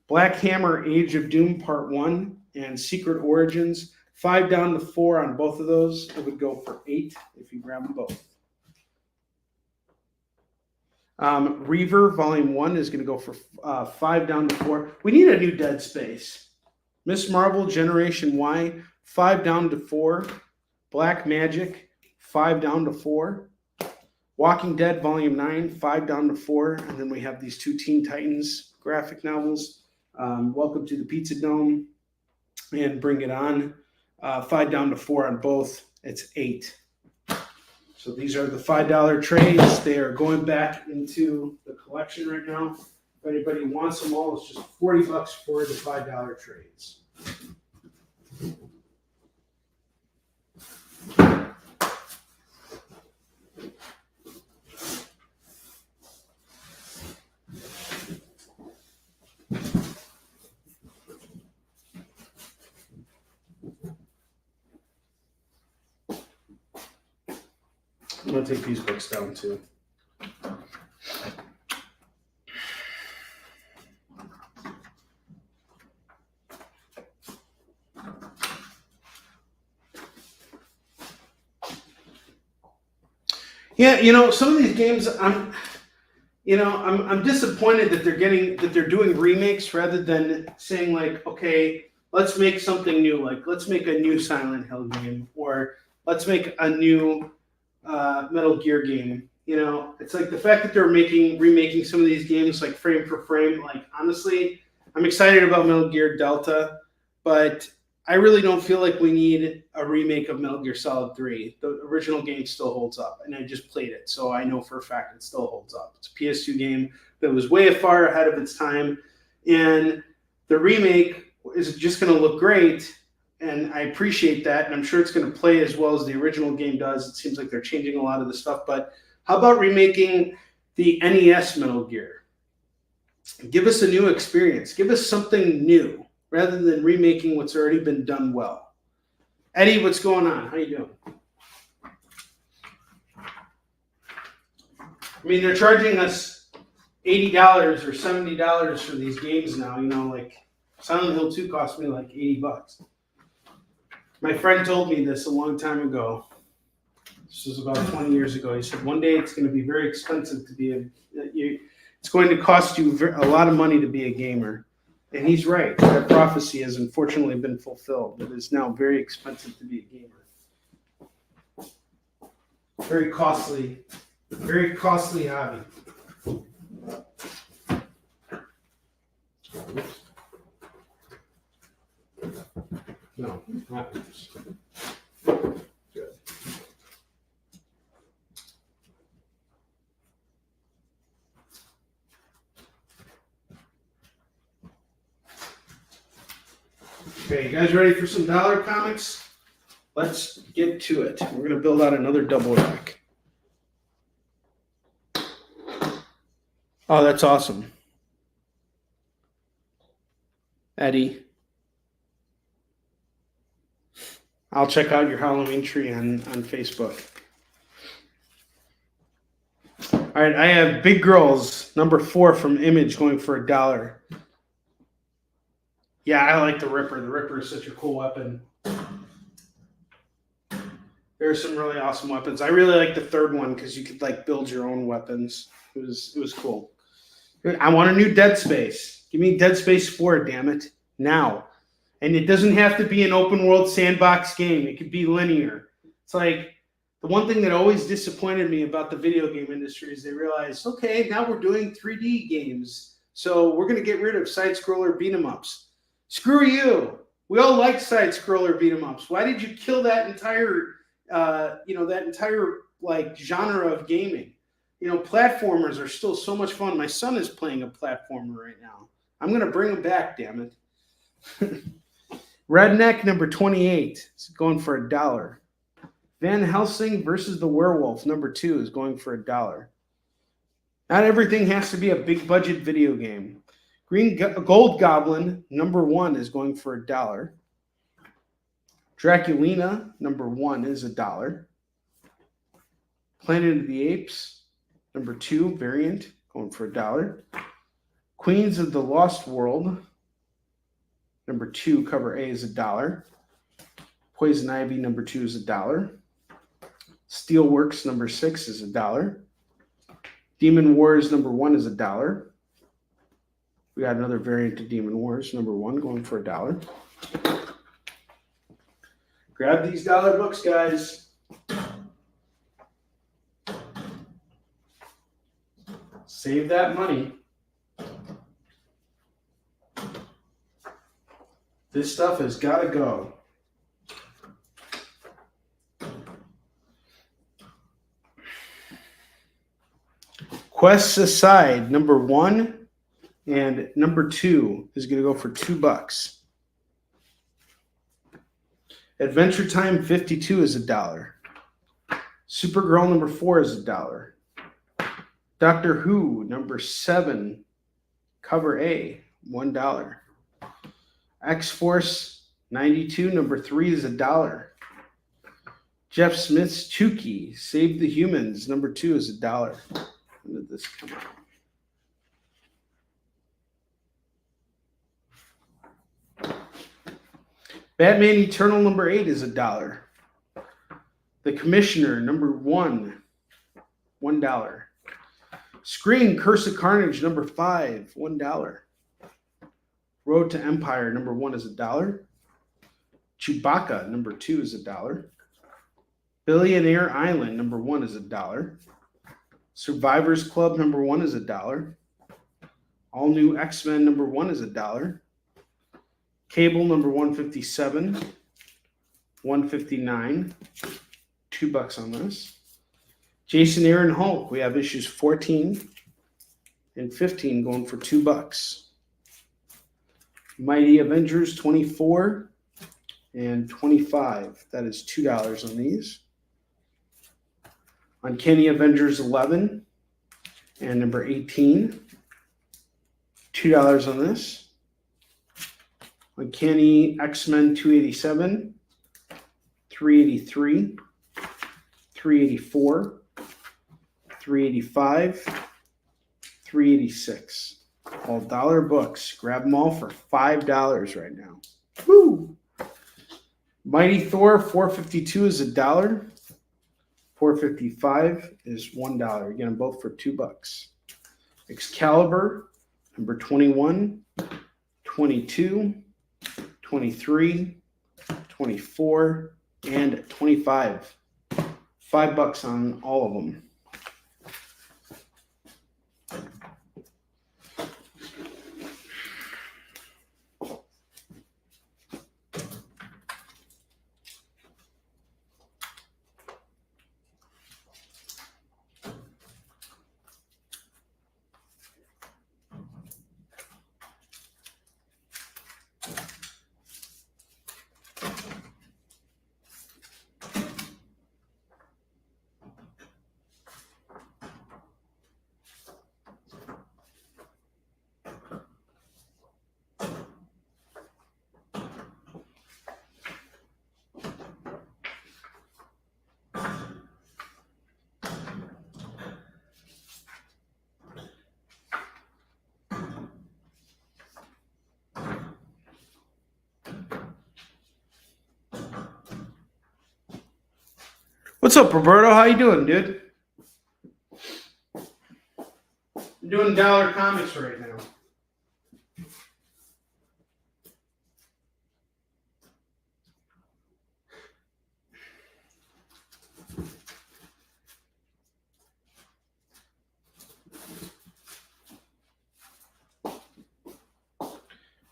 Black Hammer, Age of Doom Part 1 and Secret Origins, 5 down to 4 on both of those. It would go for 8 if you grab them both. Reaver Volume 1 is going to go for 5 down to 4. We need a new Dead Space. Miss Marvel Generation Y, 5 down to 4. Black Magic, 5 down to 4. Walking Dead Volume 9, 5 down to 4. And then we have these 2 Teen Titans graphic novels. Welcome to the Pizza Dome and Bring It On. 5 down to 4 on both. It's 8. So these are the $5 trades. They are going back into the collection right now. If anybody wants them all, it's just $40 for the $5 trades. I'm going to take these books down too. Yeah, some of these games, I'm disappointed that they're doing remakes rather than saying like, okay, let's make something new. Like, let's make a new Silent Hill game, or let's make a new Metal Gear game. It's like the fact that they're remaking some of these games like frame for frame. Like, honestly, I'm excited about Metal Gear Delta, but I really don't feel like we need a remake of Metal Gear Solid 3. The original game still holds up, and I just played it, so I know for a fact it still holds up. It's a PS2 game that was way far ahead of its time, and the remake is just going to look great, and I appreciate that, and I'm sure it's going to play as well as the original game does. It seems like they're changing a lot of the stuff, but how about remaking the NES Metal Gear? Give us a new experience. Give us something new, rather than remaking what's already been done well. Eddie, what's going on? How you doing? I mean, they're charging us $80 or $70 for these games now. Like Silent Hill 2 cost me like $80. My friend told me this a long time ago. This was about 20 years ago. He said, one day it's going to be very expensive to be it's going to cost you a lot of money to be a gamer. And he's right. That prophecy has unfortunately been fulfilled. It is now very expensive to be a gamer. Very costly hobby. No, not this. Good. Okay, you guys ready for some dollar comics? Let's get to it. We're going to build out another double rack. Oh, that's awesome. Eddie. I'll check out your Halloween tree on Facebook. All right, I have Big Girls, number 4 from Image, going for $1. Yeah, I like the Ripper. The Ripper is such a cool weapon. There are some really awesome weapons. I really like the third one because you could like build your own weapons. It was cool. I want a new Dead Space. Give me Dead Space 4, damn it. Now. And it doesn't have to be an open world sandbox game. It could be linear. It's like the one thing that always disappointed me about the video game industry is they realized, okay, now we're doing 3D games. So we're going to get rid of side-scroller beat-em-ups. Screw you. We all like side-scroller beat-em-ups. Why did you kill that entire, like genre of gaming? Platformers are still so much fun. My son is playing a platformer right now. I'm going to bring him back, damn it. Redneck number 28 is going for $1. Van Helsing versus the Werewolf number 2 is going for $1. Not everything has to be a big budget video game. Gold Goblin number 1 is going for $1. Draculina number 1 is $1. Planet of the Apes number 2 variant going for $1. Queens of the Lost World number 2 cover A is $1. Poison Ivy number 2 is $1. Steelworks number 6 is $1. Demon Wars number 1 is $1. We got another variant of Demon Wars number 1 going for $1. Grab these dollar books, guys. Save that money. This stuff has got to go. Quests Aside, number 1 and number 2 is going to go for $2. Adventure Time 52 is $1. Supergirl number 4 is $1. Doctor Who number 7 cover A, $1. X-Force 92 number 3 is $1. Jeff Smith's Chucky Save the Humans number 2 is $1. When did this come out? Batman Eternal number 8 is $1. The Commissioner number 1 $1. Scream, Curse of Carnage, number 5, $1. Road to Empire, number 1 is $1. Chewbacca, number 2 is $1. Billionaire Island, number 1 is $1. Survivors Club, number 1 is $1. All New X-Men, number 1 is $1. Cable, number 157, $159, $2 on this. Jason Aaron Hulk, we have issues 14 and 15 going for $2. Mighty Avengers 24 and 25, that is $2 on these. Uncanny Avengers 11 and number 18, $2 on this. Uncanny X-Men 287, $383, $384, $385, $386. All dollar books. Grab them all for $5 right now. Woo! Mighty Thor 452 is $1. 455 is $1. You get them both for $2. Excalibur number 21, 22, 23, 24, and 25. $5 on all of them. What's up, Roberto? How you doing, dude? I'm doing dollar comics right now.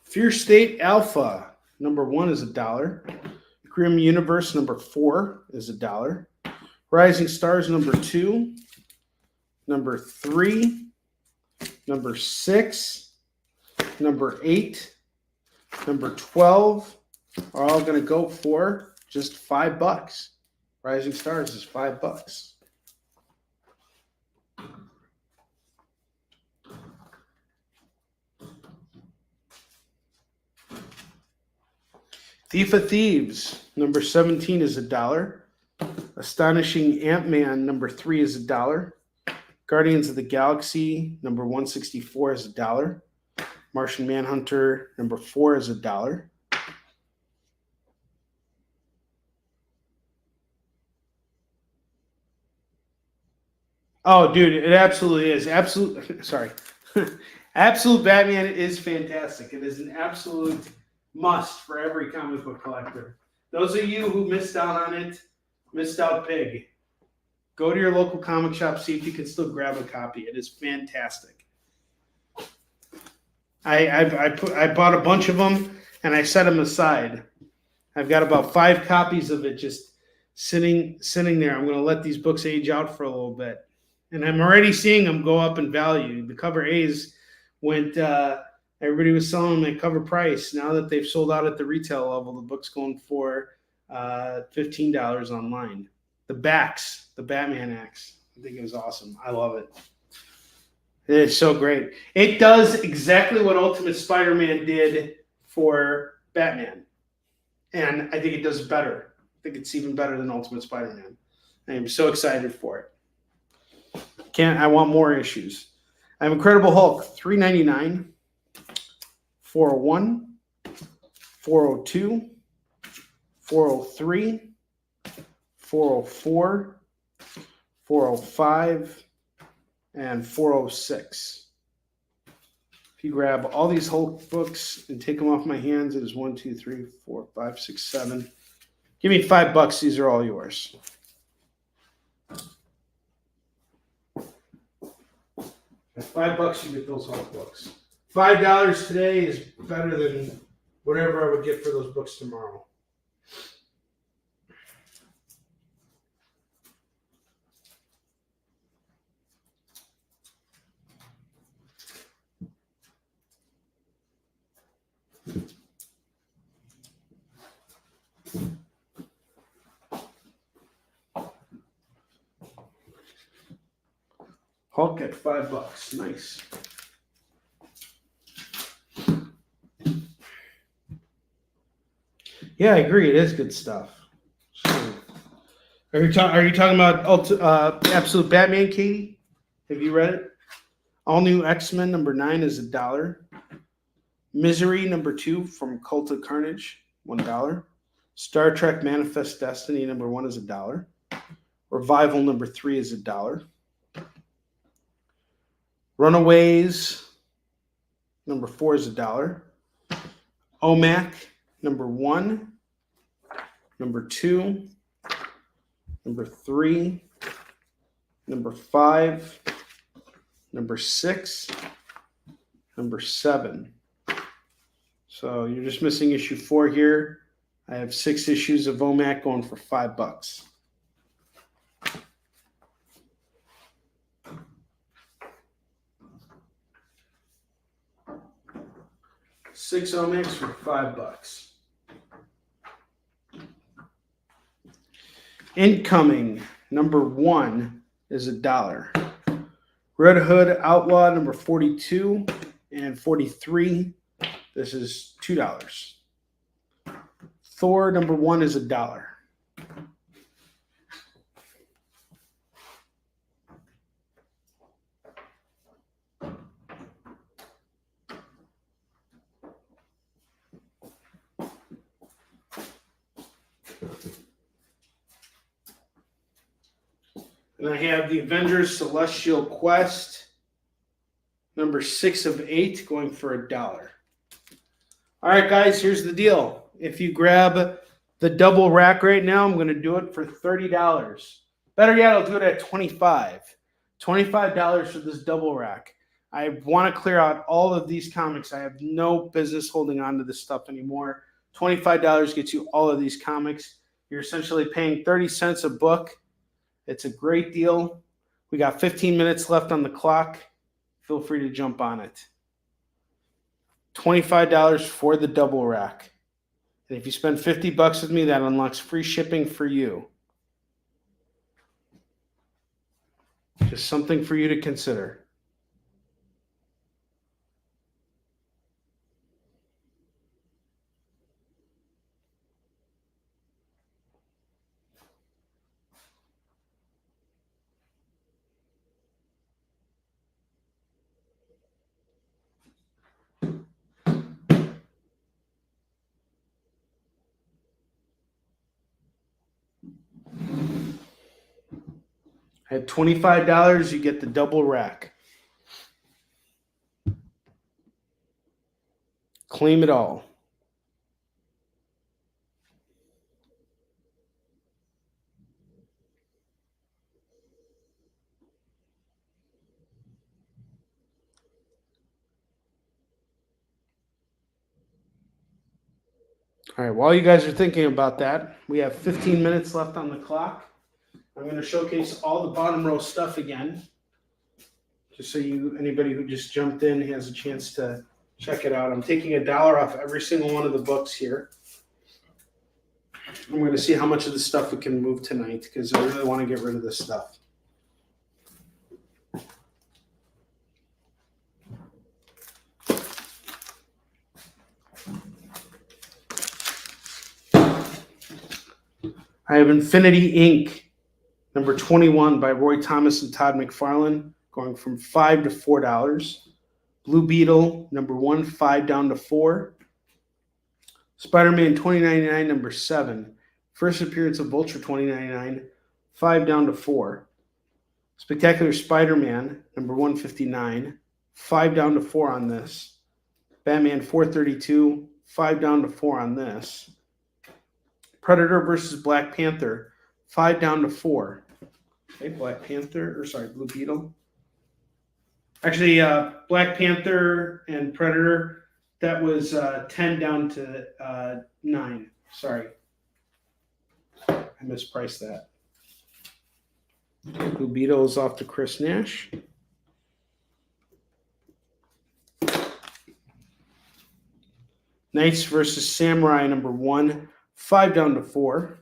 Fear State Alpha, number 1 is $1. Grim Universe, number 4 is $1. Rising Stars, number 2, number 3, number 6, number 8, number 12 are all going to go for just $5. Rising Stars is $5. Thief of Thieves, number 17 is $1. Astonishing Ant-Man, number 3 is $1. Guardians of the Galaxy, number 164 is $1. Martian Manhunter, number 4 is $1. Oh, dude, it absolutely is. Absolute Batman is fantastic. It is an absolute must for every comic book collector. Those of you who missed out on it, missed out big. Go to your local comic shop, see if you can still grab a copy. It is fantastic. I bought a bunch of them and I set them aside. I've got about 5 copies of it just sitting there. I'm going to let these books age out for a little bit, and I'm already seeing them go up in value. The cover A's went. Everybody was selling them at cover price. Now that they've sold out at the retail level, the book's going for $15 online. The backs, the Batman axe. I think it was awesome. I love it. It is so great. It does exactly what Ultimate Spider-Man did for Batman. And I think it does better. I think it's even better than Ultimate Spider-Man. I am so excited for it. I want more issues. I have Incredible Hulk, $3.99, $401, $402, $403, $404, 405, and 406. If you grab all these Hulk books and take them off my hands, it is 1, 2, 3, 4, 5, 6, 7. Give me $5. These are all yours. At $5, you get those Hulk books. $5 today is better than whatever I would get for those books tomorrow. Hulk at $5. Nice. Yeah, I agree. It is good stuff. So, are you talking about Absolute Batman, Katie? Have you read it? All New X-Men #9 is $1. Misery #2 from Cult of Carnage, $1. Star Trek Manifest Destiny #1 is $1. Revival #3 is $1. Runaways #4 is $1. OMAC #1, #2, #3, #5, #6, #7. So you're just missing issue 4 here. I have 6 issues of OMAC going for $5. Six OMACs for $5. Incoming #1 is $1. Red Hood Outlaw #42 and 43. This is $2. Thor #1 is $1. And I have the Avengers Celestial Quest #6 of 8 going for $1. All right, guys, here's the deal. If you grab the double rack right now, I'm going to do it for $30. Better yet, I'll do it at $25. $25 for this double rack. I want to clear out all of these comics. I have no business holding on to this stuff anymore. $25 gets you all of these comics. You're essentially paying 30 cents a book. It's a great deal. We got 15 minutes left on the clock. Feel free to jump on it. $25 for the double rack. And if you spend $50 with me, that unlocks free shipping for you. Just something for you to consider. At $25, you get the double rack. Claim it all. All right, while you guys are thinking about that, we have 15 minutes left on the clock. I'm going to showcase all the bottom row stuff again, just so anybody who just jumped in has a chance to check it out. I'm taking $1 off every single one of the books here. I'm going to see how much of the stuff we can move tonight because I really want to get rid of this stuff. I have Infinity Inc. #21 by Roy Thomas and Todd McFarlane, going from $5 to $4. Blue Beetle #1, 5 down to 4. Spider-Man 2099 #7. First appearance of Vulture 2099, 5 down to 4. Spectacular Spider-Man, number 159, 5 down to 4 on this. Batman 432, 5 down to 4 on this. Predator versus Black Panther, 5 down to 4. Okay, Black Panther, or sorry, Blue Beetle. Actually, Black Panther and Predator, that was 10 down to 9. Sorry. I mispriced that. Okay, Blue Beetle is off to Chris Nash. Knights versus Samurai, number 1, 5 down to 4.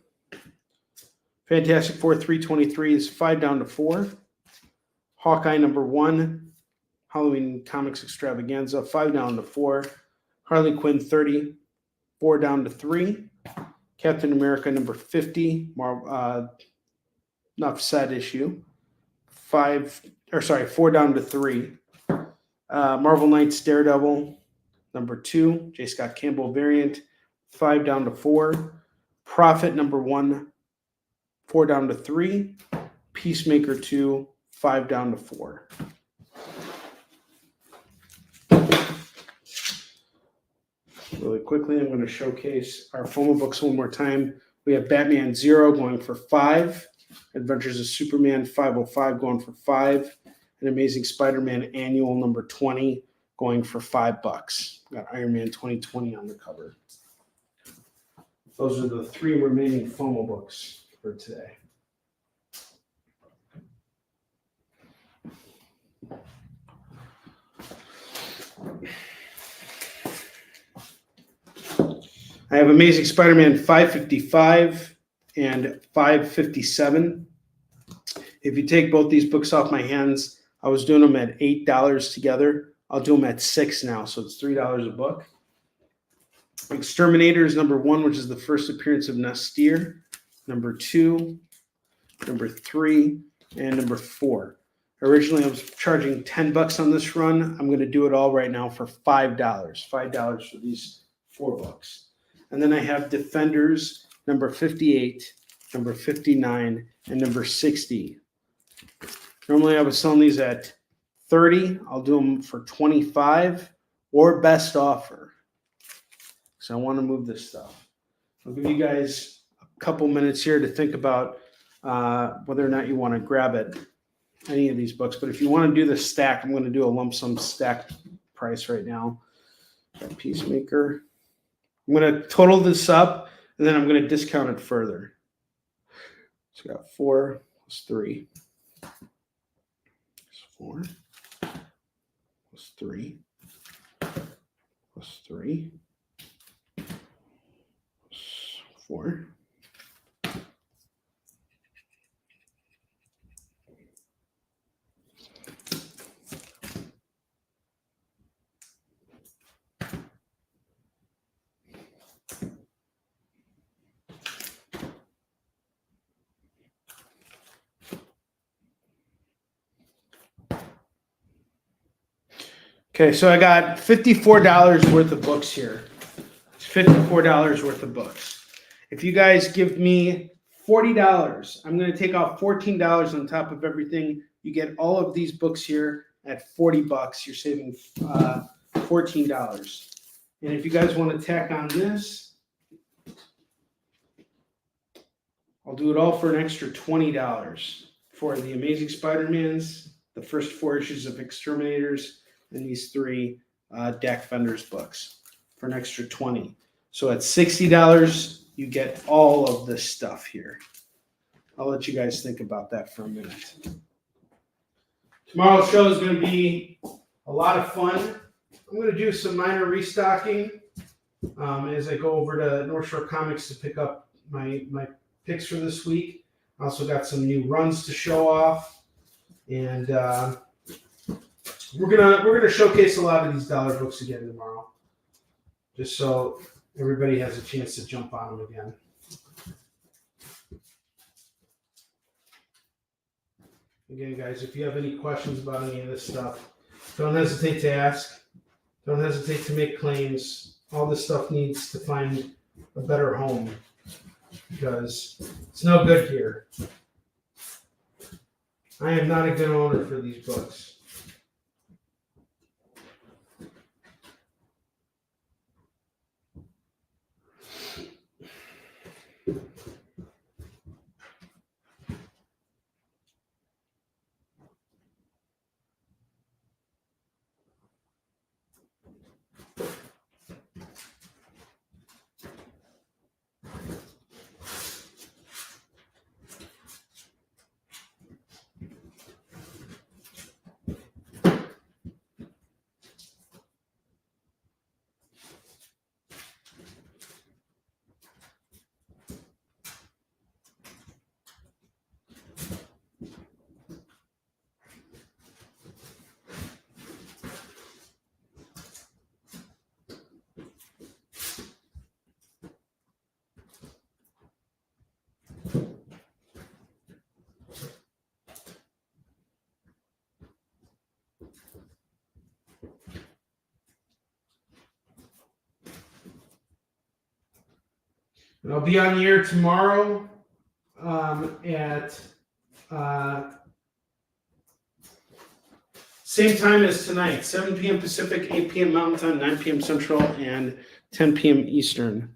Fantastic Four 323 is 5 down to 4. Hawkeye, number 1, Halloween Comics Extravaganza, 5 down to 4. Harley Quinn 30, 4 down to 3. Captain America, number 50, not sad issue, 4 down to 3. Marvel Knights Daredevil, number 2, J. Scott Campbell variant, 5 down to 4. Prophet, number 1, 4 down to 3. Peacemaker 2, 5 down to 4. Really quickly, I'm going to showcase our FOMO books one more time. We have Batman Zero going for 5. Adventures of Superman 505 going for 5. And Amazing Spider-Man Annual number 20 going for $5. Got Iron Man 2020 on the cover. Those are the 3 remaining FOMO books for today. I have Amazing Spider-Man 555 and 557. If you take both these books off my hands, I was doing them at $8 together. I'll do them at $6 now, so it's $3 a book. Exterminators number 1, which is the first appearance of Nastir. Number 2, number 3, and number 4. Originally, I was charging $10 on this run. I'm going to do it all right now for $5. $5 for these 4 books. And then I have Defenders number 58, number 59, and number 60. Normally, I was selling these at $30. I'll do them for $25 or best offer. So I want to move this stuff. I'll give you guys a couple minutes here to think about whether or not you want to grab it, any of these books. But if you want to do the stack, I'm going to do a lump sum stack price right now. Got Peacemaker. I'm going to total this up, and then I'm going to discount it further. So we got 4 plus 3. 4 plus 3 plus 3 plus 4. Okay, so I got $54 worth of books here. It's $54 worth of books. If you guys give me $40, I'm going to take out $14 on top of everything. You get all of these books here at $40. You're saving $14. And if you guys want to tack on this, I'll do it all for an extra $20 for the Amazing Spider-Mans, the first 4 issues of Exterminators, and these 3 Dak Vendors books for an extra $20. So at $60, you get all of this stuff here. I'll let you guys think about that for a minute. Tomorrow's show is going to be a lot of fun. I'm going to do some minor restocking as I go over to North Shore Comics to pick up my picks for this week. I also got some new runs to show off, and we're gonna showcase a lot of these dollar books again tomorrow, just so everybody has a chance to jump on them again. Again, guys, if you have any questions about any of this stuff, don't hesitate to ask. Don't hesitate to make claims. All this stuff needs to find a better home because it's no good here. I am not a good owner for these books. And I'll be on the air tomorrow at same time as tonight, 7 p.m. Pacific, 8 p.m. Mountain Time, 9 p.m. Central, and 10 p.m. Eastern.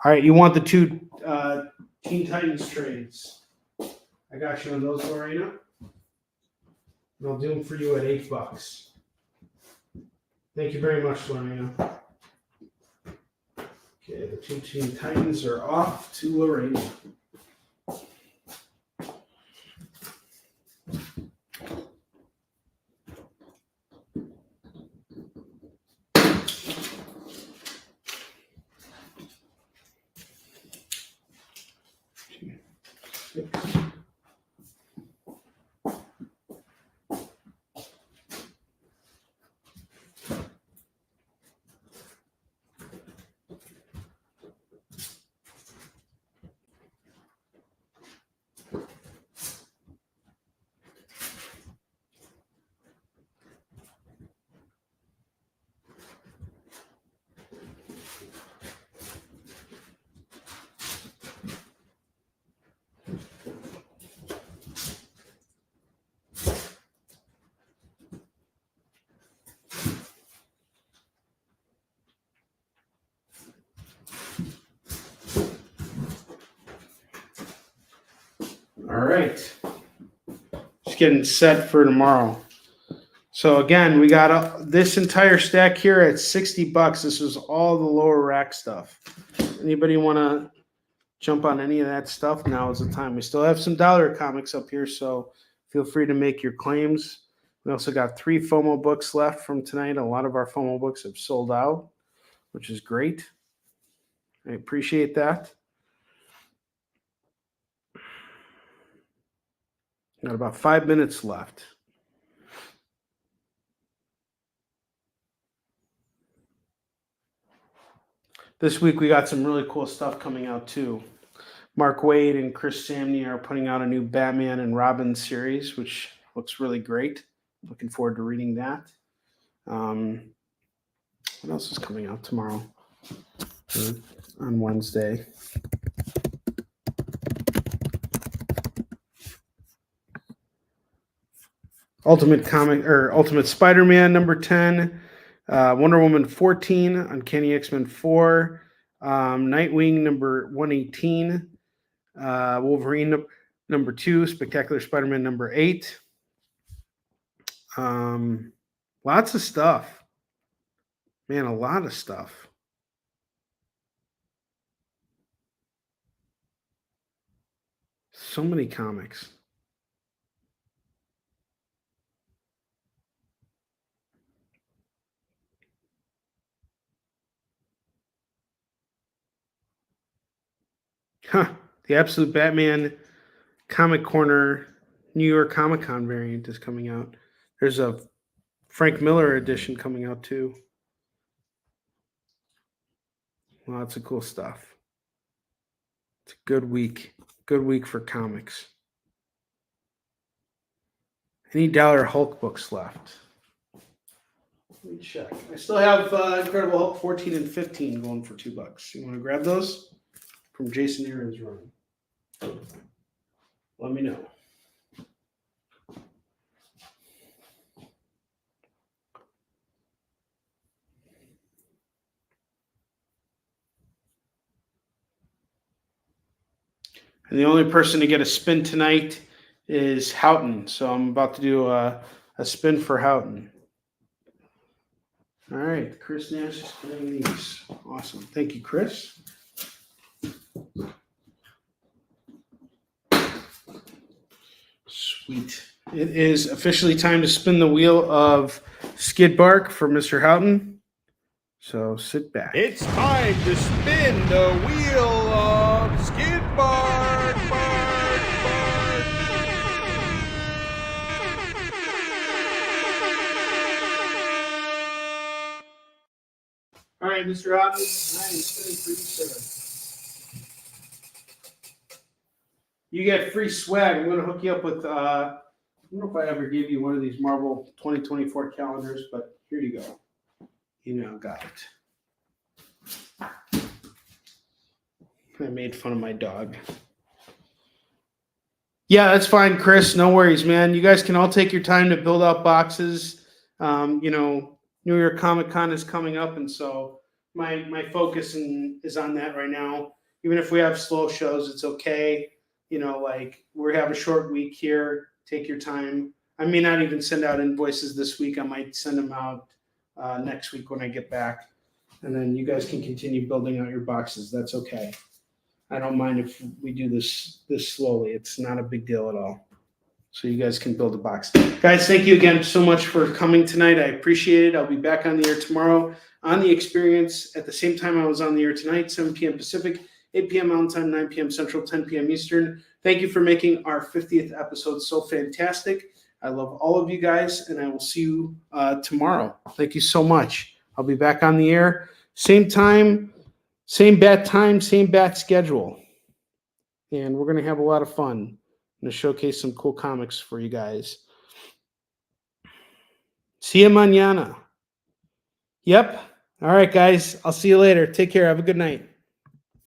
All right, you want the two Teen Titans trades. I got you on those, Lorena. And I'll do them for you at $8. Thank you very much, Lorena. Okay, the two Teen Titans are off to Lorena. All right. Just getting set for tomorrow. So again, we got this entire stack here at $60. This is all the lower rack stuff. Anybody want to jump on any of that stuff? Now is the time. We still have some dollar comics up here, so feel free to make your claims. We also got 3 FOMO books left from tonight. A lot of our FOMO books have sold out, which is great. I appreciate that. Got about 5 minutes left. This week we got some really cool stuff coming out too. Mark Waid and Chris Samney are putting out a new Batman and Robin series, which looks really great. Looking forward to reading that. What else is coming out tomorrow? On Wednesday. Ultimate Spider-Man number 10, Wonder Woman 14, Uncanny X-Men 4, Nightwing number 118, Wolverine number 2, Spectacular Spider-Man number 8. Lots of stuff. Man, a lot of stuff. So many comics. The Absolute Batman Comic Corner New York Comic Con variant is coming out. There's a Frank Miller edition coming out too. Lots of cool stuff. It's a good week. Good week for comics. Any Dollar Hulk books left? Let me check. I still have Incredible Hulk 14 and 15 going for $2. You want to grab those? From Jason Aaron's run. Let me know. And the only person to get a spin tonight is Houghton. So I'm about to do a spin for Houghton. All right, Chris Nash is spinning these. Awesome. Thank you, Chris. Sweet. It is officially time to spin the wheel of Skid Bark for Mr. Houghton. So sit back. It's time to spin the wheel of Skid Bark, bark, bark. All right, Mr. Houghton, I am spinning for you, sir. You get free swag. I'm going to hook you up with, I don't know if I ever gave you one of these Marvel 2024 calendars, but here you go. You now got it. I made fun of my dog. Yeah, that's fine, Chris. No worries, man. You guys can all take your time to build out boxes. New York Comic Con is coming up, and so my focus is on that right now. Even if we have slow shows, it's okay. We have a short week here. Take your time. I may not even send out invoices this week. I might send them out next week when I get back. And then you guys can continue building out your boxes. That's okay. I don't mind if we do this slowly. It's not a big deal at all. So you guys can build a box. Guys, thank you again so much for coming tonight. I appreciate it. I'll be back on the air tomorrow on The Experience at the same time I was on the air tonight, 7 p.m. Pacific, 8 p.m. Mountain Time, 9 p.m. Central, 10 p.m. Eastern. Thank you for making our 50th episode so fantastic. I love all of you guys, and I will see you tomorrow. Thank you so much. I'll be back on the air. Same time, same bat schedule. And we're going to have a lot of fun. I'm going to showcase some cool comics for you guys. See you mañana. Yep. All right, guys. I'll see you later. Take care. Have a good night.